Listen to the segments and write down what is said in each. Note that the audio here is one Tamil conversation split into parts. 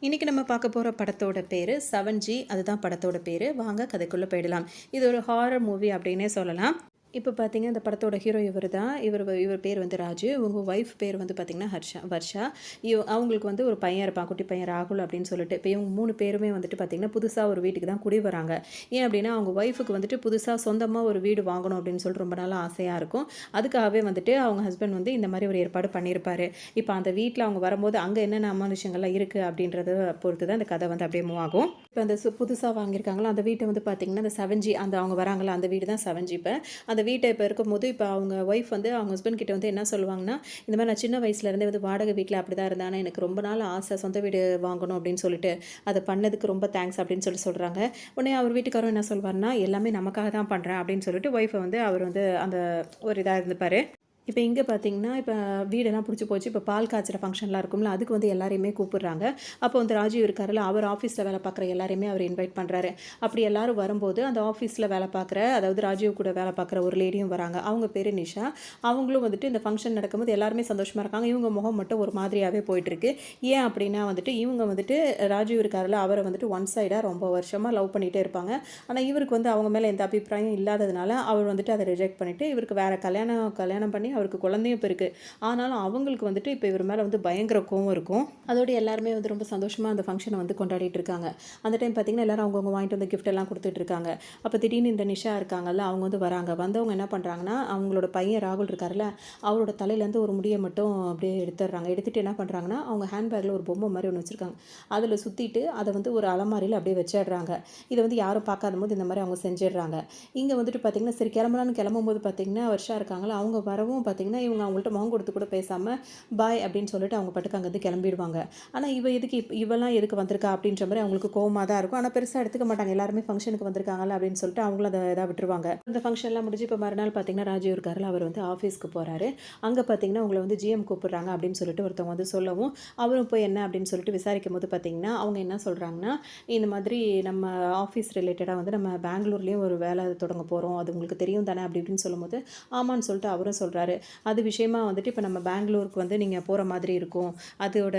இன்றைக்கி நம்ம பார்க்க போகிற படத்தோட பேர் 7G. அதுதான் படத்தோட பேர். வாங்க கதைக்குள்ளே போயிடலாம். இது ஒரு ஹாரர் மூவி அப்படின்னே சொல்லலாம். இப்போ பார்த்தீங்க இந்த படத்தோட ஹீரோ இவர் தான். இவர் பேர் வந்து ராஜு. இவங்க ஒய்ஃப் பேர் வந்து பார்த்தீங்கன்னா வர்ஷா. அவங்களுக்கு வந்து ஒரு பையன் இருப்பான், குட்டி பையன் ராகுல் அப்படின்னு சொல்லிட்டு. இப்போ இவங்க 3 பேருமே வந்துட்டு பார்த்தீங்கன்னா புதுசாக ஒரு வீட்டுக்கு தான் குடி வராங்க. ஏன் அப்படின்னா அவங்க ஒய்ஃபுக்கு வந்துட்டு புதுசாக சொந்தமாக ஒரு வீடு வாங்கணும் அப்படின்னு சொல்லிட்டு ரொம்ப நாள் ஆசையாக இருக்கும். அதுக்காகவே வந்துட்டு அவங்க ஹஸ்பண்ட் வந்து இந்த மாதிரி ஒரு ஏற்பாடு பண்ணியிருப்பாரு. இப்போ அந்த வீட்டில் அவங்க வரும்போது அங்கே என்னென்ன அமானுஷங்கள்லாம் இருக்குது அப்படின்றத பொறுத்து தான் இந்த கதை வந்து அப்படியே மூவ் ஆகும். இப்போ அந்த புதுசாக வாங்கியிருக்காங்களோ அந்த வீட்டை வந்து பார்த்தீங்கன்னா அந்த 7G அந்த அவங்க வராங்களா அந்த வீடு தான் 7G. இப்போ அந்த வீட்டை இப்போ இருக்கும்போது இப்போ அவங்க ஒய்ஃப் வந்து அவங்க ஹஸ்பண்ட் கிட்ட வந்து என்ன சொல்லுவாங்கன்னா, இந்த மாதிரி நான் சின்ன வயசுலேருந்தே வந்து வாடகை வீட்டில் அப்படி தான் இருந்தேன், ஆனால் எனக்கு ரொம்ப நாள் ஆசை சொந்த வீடு வாங்கணும் அப்படின்னு சொல்லிட்டு அதை பண்ணதுக்கு ரொம்ப தேங்க்ஸ் அப்படின்னு சொல்கிறாங்க. உடனே அவர் வீட்டுக்காரரும் என்ன சொல்வார்னா, எல்லாமே நமக்காக தான் பண்ணுறேன் அப்படின்னு சொல்லிட்டு ஒய்ஃபை வந்து அவர் வந்து அந்த ஒரு இதாக இருந்துப்பார். இப்போ இங்கே பார்த்தீங்கன்னா, இப்போ வீடெல்லாம் பிடிச்சி போச்சு. இப்போ பால் காய்ச்சிற ஃபங்க்ஷன்லாம் இருக்கும்ல, அதுக்கு வந்து எல்லாரையுமே கூப்பிடுறாங்க. அப்போ வந்து ராஜீவ் இருக்காருல்ல, அவர் ஆஃபீஸில் வேலை பார்க்குற எல்லாரையுமே அவர் இன்வைட் பண்ணுறாரு. அப்படி எல்லாரும் வரும்போது அந்த ஆஃபீஸில் வேலை பார்க்குற, அதாவது ராஜீவ் கூட வேலை பார்க்குற ஒரு லேடியும் வராங்க. அவங்க பேர் நிஷா. அவங்களும் வந்துட்டு இந்த ஃபங்க்ஷன் நடக்கும்போது எல்லாருமே சந்தோஷமாக இருக்காங்க. இவங்க முகம் மட்டும் ஒரு மாதிரியாகவே போயிட்டுருக்கு. ஏன் அப்படின்னா வந்துட்டு இவங்க வந்துட்டு ராஜீவ் இருக்காருல்ல, அவரை வந்துட்டு ஒன் சைடாக ரொம்ப வருஷமாக லவ் பண்ணிகிட்டே இருப்பாங்க. ஆனால் இவருக்கு வந்து அவங்க மேலே எந்த அபிப்பிராயம் இல்லாததுனால அவர் வந்துட்டு அதை ரிஜெக்ட் பண்ணிவிட்டு இவருக்கு வேறு கல்யாணம் பண்ணி அவருக்கு குழந்தையும் இப்போ இருக்குது. ஆனாலும் அவங்களுக்கு வந்துட்டு இப்போ இவர் மேலே வந்து பயங்கர கோவம் இருக்கும். அதோடு எல்லாருமே வந்து ரொம்ப சந்தோஷமாக அந்த ஃபங்க்ஷனை வந்து கொண்டாடிட்டு இருக்காங்க. அந்த டைம் பார்த்திங்கன்னா எல்லாரும் அவங்கவுங்க வாங்கிட்டு வந்து கிஃப்ட் எல்லாம் கொடுத்துட்ருக்காங்க. அப்போ திடீர்னு இந்த நிஷா இருக்காங்கல்ல, அவங்க வந்து வராங்க. வந்தவங்க என்ன பண்ணுறாங்கன்னா, அவங்களோட பையன் ராகுல் இருக்கார்ல, அவரோட தலையிலேருந்து ஒரு முடியை மட்டும் அப்படியே எடுத்துடுறாங்க. எடுத்துகிட்டு என்ன பண்ணுறாங்கன்னா, அவங்க ஹேண்ட்பேக்கில் ஒரு பொம்மை மாதிரி ஒன்று வச்சுருக்காங்க. அதில் சுற்றிட்டு அதை வந்து ஒரு அலமாரியில் அப்படியே வச்சிடுறாங்க. இதை வந்து யாரும் பார்க்காத போது இந்த மாதிரி அவங்க செஞ்சிடுறாங்க. இங்கே வந்துட்டு பார்த்திங்கன்னா சரி கிளம்பலான்னு கிளம்பும்போது பார்த்திங்கன்னா வருஷா இருக்காங்களா, அவங்க வரவும் பார்த்திங்கன்னா இவங்க அவங்கள்ட்ட முகம் கொடுத்து கூட பேசாமல் பாய் அப்படின்னு சொல்லிட்டு அவங்க பாட்டுக்கு அங்கேருந்து கிளம்பிடுவாங்க. ஆனால் இவெல்லாம் எதுக்கு வந்திருக்கா அப்படின்ற மாதிரி அவங்களுக்கு கோவமாக தான் இருக்கும். ஆனால் பெருசாக எடுத்துக்க மாட்டாங்க. எல்லாருமே ஃபங்க்ஷனுக்கு வந்திருக்காங்கல்ல அப்படின்னு சொல்லிட்டு அவங்களும் அதை இதாக விட்டுருவாங்க. இந்த ஃபங்க்ஷன்லாம் முடிஞ்சு இப்போ மறுநாள் பார்த்திங்கன்னா ராஜீவ் இருக்காருல, அவர் வந்து ஆஃபீஸ்க்கு போகிறாரு. அங்கே பார்த்திங்கன்னா உங்களை வந்து GM கூப்பிட்றாங்க அப்படின்னு சொல்லிட்டு ஒருத்தவங்க வந்து சொல்லவும் அவரும் போய் என்ன அப்படின்னு சொல்லிட்டு விசாரிக்கும் போது பார்த்திங்கன்னா அவங்க என்ன சொல்கிறாங்கன்னா, இந்த மாதிரி நம்ம ஆஃபீஸ் ரிலேட்டடாக வந்து நம்ம பெங்களூர்லேயும் ஒரு வேலை தொடங்க போகிறோம், அது உங்களுக்கு தெரியும் தானே அப்படி இப்படின்னு சொல்லும்போது ஆமான்னு சொல்லிட்டு அவரும் சொல்கிறாரு. அது விஷயமா வந்துட்டு இப்போ நம்ம பெங்களூருக்கு வந்து நீங்கள் போகிற மாதிரி இருக்கும். அதோட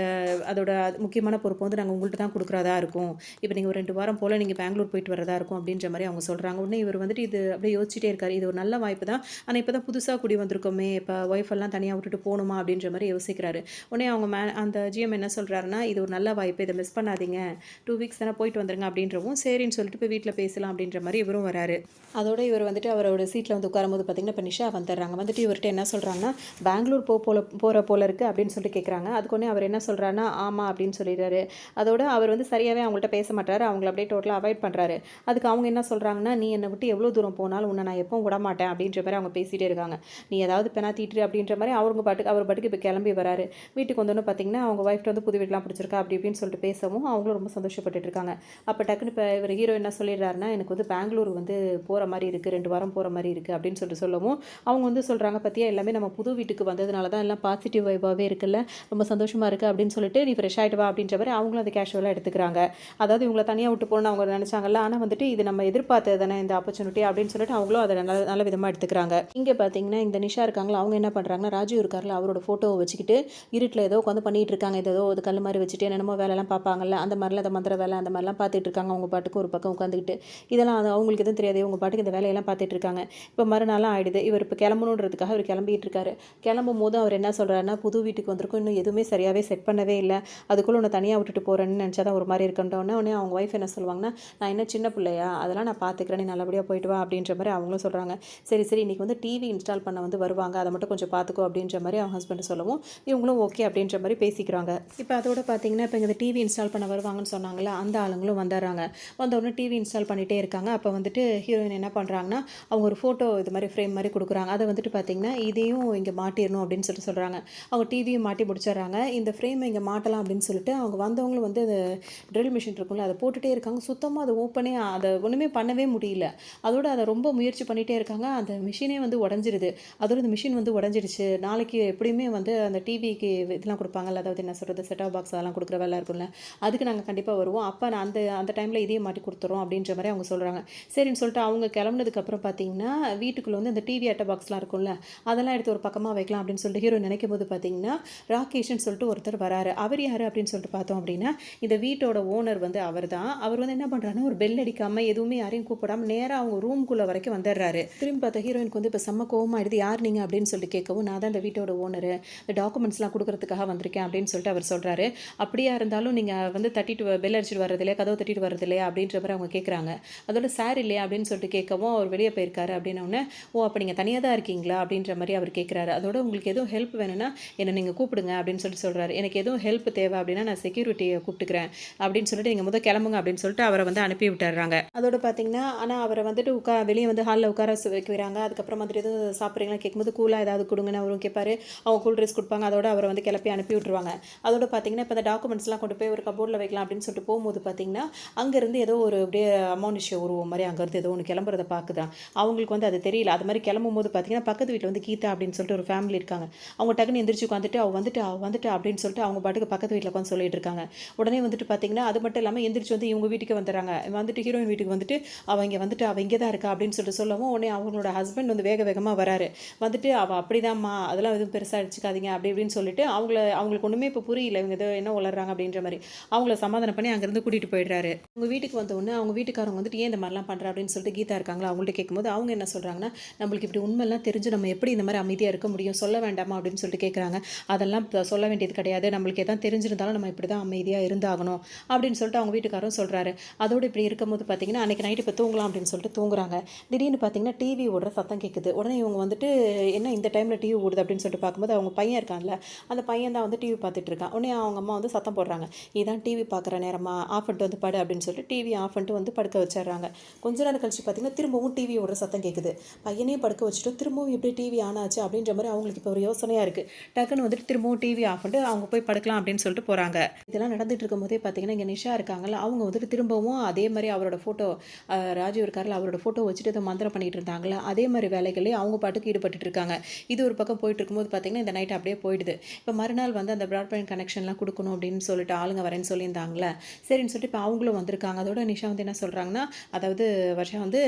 முக்கியமான பொறுப்பு வந்து நாங்கள் உங்கள்கிட்ட தான் கொடுக்குறதா இருக்கும். இப்போ நீங்கள் ஒரு 2 வாரம் போல் நீங்கள் பெங்களூர் போயிட்டு வரதா இருக்கும் அப்படின்ற மாதிரி அவங்க சொல்கிறாங்க. உடனே இவர் வந்துட்டு இது அப்படியே யோசிச்சுட்டே இருக்காரு. இது ஒரு நல்ல வாய்ப்பு தான், ஆனால் இப்போ தான் புதுசாக குடி வந்திருக்கோமே, இப்போ ஒய்ஃப் எல்லாம் தனியாக விட்டுட்டு போகணுமா அப்படின்ற மாதிரி யோசிக்கிறாரு. உடனே அவங்க அந்த GM என்ன சொல்கிறாருன்னா, இது ஒரு நல்ல வாய்ப்பு, இதை மிஸ் பண்ணாதீங்க, 2 வீக்ஸ் தானே போயிட்டு வந்துருங்க அப்படின்றவும் சரின்னு சொல்லிட்டு இப்போ வீட்டில் பேசலாம் அப்படின்ற மாதிரி இவரும் வராரு. அதோட இவர் வந்துட்டு அவரோட சீட்டில் வந்து உட்காரும்போது பார்த்திங்கன்னா இப்போ நிஷா வந்துடுறாங்க. வந்துட்டு இவர்கிட்ட என்ன சொல்கிறாங்கன்னா, பெங்களூர் போகிற போல இருக்குது அப்படின்னு சொல்லிட்டு கேட்குறாங்க. அதுக்கு ஒன்றே அவர் என்ன சொல்கிறாருன்னா ஆமாம் அப்படின்னு சொல்லிடுறாரு. அதோட அவர் வந்து சரியாகவே அவங்கள்ட்ட பேச மாட்டாரு. அவங்கள அப்படியே டோட்டலாக அவாய்ட் பண்ணுறாரு. அதுக்கு அவங்க என்ன சொல்கிறாங்கன்னா, நீ என்னை விட்டு எவ்வளோ தூரம் போனாலும் உன்னை நான் எப்பவும் விட மாட்டேன் அப்படின்ற மாதிரி அவங்க பேசிகிட்டே இருக்காங்க. நீ ஏதாவது பெணா தீட்டுரு அப்படின்ற மாதிரி அவர் பாட்டுக்கு இப்போ கிளம்பி வராரு. வீட்டுக்கு வந்தோன்னு பார்த்தீங்கன்னா அவங்க ஒய்ஃப்ட்டு வந்து புது வீடெலாம் பிடிச்சிருக்கா அப்படி இப்படின்னு சொல்லிட்டு பேசவும் அவங்களும் ரொம்ப சந்தோஷப்பட்டுட்டு இருக்காங்க. அப்போ டக்குன்னு இப்போ இவர் ஹீரோ என்ன சொல்லிடுறாருன்னா, எனக்கு வந்து பெங்களூர் வந்து போகிற மாதிரி இருக்குது, 2 வாரம் போகிற மாதிரி இருக்குது அப்படின்னு சொல்லிட்டு சொல்லவும் அவங்க வந்து சொல்கிறாங்க, பற்றியா எல்லாமே நம்ம புது வீட்டுக்கு வந்ததுனால தான் எல்லாம் பாசிட்டிவ் வைபாகவே இருக்குல்ல, ரொம்ப சந்தோஷமாக இருக்குது அப்படின்னு சொல்லிட்டு நீ ஃப்ரெஷ் ஆகிட்டு வா அப்படின்ற மாதிரி அவங்களும் அதை கேஷுவலாக எடுத்துக்கிறாங்க. அதாவது இவங்களை தனியாக விட்டு போகணும்னு அவங்க நினச்சாங்கல்ல, ஆனால் வந்துட்டு இது நம்ம எதிர்பார்த்தது தானே இந்த ஆப்பர்ச்சுனிட்டி அப்படின்னு சொல்லிட்டு அவங்களும் அதை நல்ல விதமாக எடுத்துக்கிறாங்க. இங்கே பார்த்தீங்கன்னா இந்த நிஷா இருக்காங்களா, அவங்க என்ன பண்ணுறாங்கன்னா, ராஜீவ் இருக்கார்ல அவரோட ஃபோட்டோவை வச்சுக்கிட்டு இருட்டில் ஏதோ உட்காந்து பண்ணிகிட்டு இருக்காங்க. ஏதோ ஒரு கல் மாதிரி வச்சுட்டு என்னென்னமோ வேலைலாம் பார்ப்பாங்கல்ல, அந்த மாதிரிலாம் அந்த மந்திர வேலை அந்த மாதிரிலாம் பார்த்துட்டு இருக்காங்க. அவங்க பாட்டுக்கு ஒரு பக்கம் உட்காந்துக்கிட்டு இதெல்லாம் அது அவங்களுக்கு எதுவும் தெரியாது. அவங்க பாட்டுக்கு இந்த வேலையெல்லாம் பார்த்துட்டு இருக்காங்க. இப்போ மறுநாளாக ஆகிடுது. இவர் இப்போ கிளம்பணுன்றதுக்காக இவர் கிளம்பிட்டு இருக்காரு. கிளம்பும் போது அவர் என்ன சொல்கிறாருன்னா, புது வீட்டுக்கு வந்திருக்கும், இன்னும் எதுவுமே சரியாகவே செட் பண்ணவே இல்லை, அதுக்குள்ளே உன்னை தனியாக விட்டுட்டு போகிறேன்னு நினச்சா தான் ஒரு மாதிரி இருக்கட்டோன்னே. உடனே அவங்க ஒய்ஃப் என்ன சொல்லுவாங்கன்னா, நான் என்ன சின்ன பிள்ளையா, அதெல்லாம் நான் பார்த்துக்கிறேன், நீ நல்லபடியாக போயிட்டு வா அப்படின்ற மாதிரி அவங்களும் சொல்கிறாங்க. சரி இன்றைக்கி வந்து டிவி இன்ஸ்டால் பண்ண வந்து வருவாங்க, அதை மட்டும் கொஞ்சம் பார்த்துக்கோ அப்படின்ற மாதிரி அவங்க ஹஸ்பண்ட் சொல்லவும் இவங்களும் ஓகே அப்படின்ற மாதிரி பேசிக்கிறாங்க. இப்போ அதோட பார்த்தீங்கன்னா இப்போ இங்கே டிவி இன்ஸ்டால் பண்ண வருவாங்கன்னு சொன்னாங்களே, அந்த ஆளுங்களும் வந்துடுறாங்க. வந்தவுடனே டிவி இன்ஸ்டால் பண்ணிகிட்டே இருக்காங்க. அப்போ வந்துட்டு ஹீரோயின் என்ன பண்ணுறாங்கன்னா, அவங்க ஒரு ஃபோட்டோ இது மாதிரி ஃப்ரேம் மாதிரி கொடுக்குறாங்க. அதை வந்துட்டு பார்த்திங்கன்னா இதையும் இங்கே மாட்டிடணும் அப்படின்னு சொல்கிறாங்க. அவங்க டிவியும் மாட்டி முடிச்சிடுறாங்க. இந்த ஃப்ரேமை இங்கே மாட்டலாம் அப்படின்னு சொல்லிட்டு அவங்க வந்தவங்களும் வந்து அந்த ட்ரில் மிஷின் இருக்கும்ல அதை போட்டுகிட்டே இருக்காங்க. சுத்தமாக அதை ஓப்பனே அதை ஒன்றுமே பண்ணவே முடியல. அதோட அதை ரொம்ப முயற்சி பண்ணிகிட்டே இருக்காங்க. அந்த மிஷினே வந்து உடஞ்சிருது. அதோட இந்த மிஷின் வந்து உடஞ்சிடுச்சு. நாளைக்கு எப்படியுமே வந்து அந்த டிவிக்கு இதெல்லாம் கொடுப்பாங்கல்ல, அதாவது என்ன சொல்கிறது, செட்டாப் பாக்ஸ் அதெல்லாம் கொடுக்குற வேலை இருக்கும்ல, அதுக்கு நாங்கள் கண்டிப்பாக வருவோம், அப்போ நான் அந்த டைமில் இதையும் மாட்டி கொடுத்துறோம் அப்படின்ற மாதிரி அவங்க சொல்கிறாங்க. சரின்னு சொல்லிட்டு அவங்க கிளம்புனதுக்கப்புறம் பார்த்தீங்கன்னா வீட்டுக்குள்ளே வந்து அந்த டிவி அட்டை பாக்ஸ்லாம் இருக்கும்ல, அதை அதெல்லாம் எடுத்து ஒரு பக்கமாக வைக்கலாம் அப்படின்னு சொல்லிட்டு ஹீரோ நினைக்கும் போது பார்த்தீங்கன்னா ராகேஷ்னு சொல்லிட்டு ஒருத்தர் வராரு. அவர் யார் அப்படின்னு சொல்லிட்டு பார்த்தோம் அப்படின்னா இந்த வீட்டோட ஓனர் வந்து அவர் தான். அவர் வந்து என்ன பண்ணுறாருன்னா ஒரு பெல் அடிக்காமல் எதுவுமே யாரையும் கூப்பிடாம நேராக அவங்க ரூம்குள்ளே வரைக்கும் வந்துடுறாரு. திரும்பி பார்த்தா ஹீரோயினுக்கு வந்து இப்போ செம்ம கோவமாயிடுது. யார் நீங்கள் அப்படின்னு சொல்லிட்டு கேட்கவும் நான் தான் இந்த வீட்டோட ஓனரு, இந்த டாக்குமெண்ட்ஸ்லாம் கொடுக்கறதுக்காக வந்திருக்கேன் அப்படின்னு சொல்லிட்டு அவர் சொல்கிறாரு. அப்படியா இருந்தாலும் நீங்கள் வந்து தட்டிட்டு பெல் அடிச்சுட்டு வர்றது இல்லையா, கதவை தட்டிட்டு வர்றது இல்லையா அப்படின்ற மாதிரி அவங்க கேட்குறாங்க. அதோட சார் இல்லையா அப்படின்னு சொல்லிட்டு கேட்கவும் அவர் வெளியே போயிருக்காரு அப்படின்னோடனே ஓ அப்போ நீங்கள் தனியாக தான் இருக்கீங்களா அப்படின்ற மாதிரி அவர் கேட்குறாரு. அதோட உங்களுக்கு எதுவும் ஹெல்ப் வேணும்னா என்னை நீங்கள் கூப்பிடுங்க அப்படின்னு சொல்லிட்டு சொல்கிறாரு. எனக்கு எதுவும் ஹெல்ப் தேவை அப்படின்னா நான் செக்யூரிட்டியை கூப்பிட்டுக்கிறேன் அப்படின்னு சொல்லிட்டு நீங்கள் முதல் கிளம்புங்க அப்படின்னு சொல்லிட்டு அவரை வந்து அனுப்பி விட்டுறாங்க. அதோட பார்த்தீங்கன்னா ஆனால் அவரை வந்துட்டு வெளியே வந்து ஹாலில் உட்கார வைக்கிறாங்க. அதுக்கப்புறம் வந்துட்டு எதுவும் சாப்பிட்றீங்களா கேட்கும்போது கூலாக ஏதாவது கொடுங்கன்னு அவரும் கேட்பாரு. அவங்க கூல் ட்ரிங்க்ஸ் கொடுப்பாங்க. அதோட அவரை வந்து கிளப்பி அனுப்பி விட்டுருவாங்க. அதோட பார்த்தீங்கன்னா இப்போ இந்த டாக்குமெண்ட்ஸ்லாம் கொண்டு போய் ஒரு கபோர்டில் வைக்கலாம் அப்படின்னு சொல்லிட்டு போகும்போது பார்த்தீங்கன்னா அங்கேருந்து ஏதோ ஒரு அப்படியே அமானுஷ்ய உருவம் மாதிரி அங்கேருந்து ஏதோ ஒன்று கிளம்புறத பார்க்குதான். அவங்களுக்கு வந்து அது தெரியல. அது மாதிரி கிளம்பும் போது பார்த்தீங்கன்னா பக்கத்து வீட்டில் வந்து கீதா அப்படின்னு சொல்லிட்டு ஒரு ஃபேமிலி இருக்காங்க. அவங்க டக்குன்னு எந்திரிச்சு உட்காந்துட்டு அவ வந்துட்டு அப்படின்னு சொல்லிட்டு அவங்க பாட்டுக்கு பக்கத்து வீட்டில் உட்காந்து சொல்லிட்டு இருக்காங்க. உடனே வந்துட்டு பார்த்தீங்கன்னா அது மட்டும் இல்லாமல் எந்திரிச்சு வந்து இவங்க வீட்டுக்கு வந்துடுறாங்க. வந்துட்டு ஹீரோயின் வீட்டுக்கு வந்துட்டு அவள் இங்கே தான் இருக்கா அப்படின்னு சொல்லிட்டு சொல்லவும் உடனே அவங்களோட ஹஸ்பண்ட் வந்து வேகமாக வராரு. வந்துட்டு அவள் அப்படிதாம்மா அதெல்லாம் எதுவும் பெருசாக அடிச்சுக்காதீங்க அப்படி இப்படின்னு சொல்லிட்டு அவங்களுக்கு ஒன்றுமே இப்போ புரியல இவங்க ஏதோ என்ன உளறாங்க அப்படின்ற மாதிரி அவங்கள சமாதானம் பண்ணி அங்கேருந்து கூட்டிகிட்டு போயிடுறாரு. உங்கள் வீட்டுக்கு வந்த உடனே அவங்க வீட்டுக்காரங்க வந்துட்டு ஏன் இந்த மாதிரிலாம் பண்ணுறா அப்படின்னு சொல்லிட்டு கீதா இருக்காங்களா அவங்கள்ட்ட கேட்கும்போது அவங்க என்ன சொல்கிறாங்கன்னா நம்மளுக்கு இப்படி உண்மைலாம் தெரிஞ்சு நம்ம எப்படி இந்த மாதிரி அமைதியாக இருக்க முடியும், சொல்ல வேண்டாமா அப்படின்னு சொல்லிட்டு கேட்குறாங்க. அதெல்லாம் சொல்ல வேண்டியது கிடையாது, நம்மளுக்கு எதாவது தெரிஞ்சிருந்தாலும் நம்ம இப்படி தான் அமைதியாக இருந்தாகணும் அப்படின்னு சொல்லிட்டு அவங்க வீட்டுக்காரரும் சொல்கிறாரு. அதோடு இப்படி இருக்கும்போது பார்த்தீங்கன்னா அன்றைக்கி நைட்டு இப்போ தூங்கலாம் அப்படின்னு சொல்லிட்டு தூங்குறாங்க. திடீர்னு பார்த்தீங்கன்னா டிவி ஓடுற சத்தம் கேட்குது. உடனே இவங்க வந்துட்டு என்ன இந்த டைமில் டிவி ஓடுது அப்படின்னு சொல்லிட்டு பார்க்கும்போது அவங்க பையன் இருக்கான்ல அந்த பையன் தான் வந்து டிவி பார்த்துட்டு இருக்கான். உடனே அவங்க அம்மா வந்து சத்தம் போடுறாங்க. இதான் டிவி பார்க்குற நேரமா, ஆஃப் பண்ணிட்டு வந்து படு அப்படின்னு சொல்லிட்டு டிவி ஆஃப் பண்ணிட்டு வந்து படுக்க வச்சிடுறாங்க. கொஞ்ச நேரம் கழிச்சு பார்த்தீங்கன்னா திரும்பவும் டிவி ஓடுற சத்தம் கேட்குது. பையனையும் படுக்க வச்சுட்டு திரும்பவும் எப்படி டிவி ஆன் ஆச்சு அப்படின்ற மாதிரி அவங்களுக்கு இப்போ ஒரு யோசனையாக இருக்குது. டக்குன்னு வந்துட்டு திரும்பவும் டிவி ஆஃப் பண்ணிட்டு அவங்க போய் படுக்கலாம் அப்படின்னு சொல்லிட்டு போகிறாங்க. இதெல்லாம் நடந்துட்டு இருக்கும் போதே பார்த்தீங்கன்னா இங்கே நிஷா இருக்காங்கல்ல அவங்க வந்துட்டு திரும்பவும் அதே மாதிரி அவரோட ஃபோட்டோ ராஜீவ் இருக்கார்ல அவரோட ஃபோட்டோ வச்சுட்டு ஏதோ மந்திரம் பண்ணிட்டு இருந்தாங்களா அதே மாதிரி வேலைகளே அவங்க பாட்டுக்கு ஈடுபட்டு இருக்காங்க. இது ஒரு பக்கம் போயிட்டு இருக்கும்போது பார்த்தீங்கன்னா இந்த நைட் அப்படியே போயிடுது. இப்போ மறுநாள் வந்து அந்த ப்ராட்பேண்ட் கனெக்ஷன்லாம் கொடுக்கணும் அப்படின்னு சொல்லிட்டு ஆளுங்க வரேன்னு சொல்லியிருந்தாங்களே சரின்னு சொல்லிட்டு இப்போ அவங்களும் வந்திருக்காங்க. அதோட நிஷா வந்து என்ன சொல்கிறாங்கன்னா அதாவது வருஷம் வந்து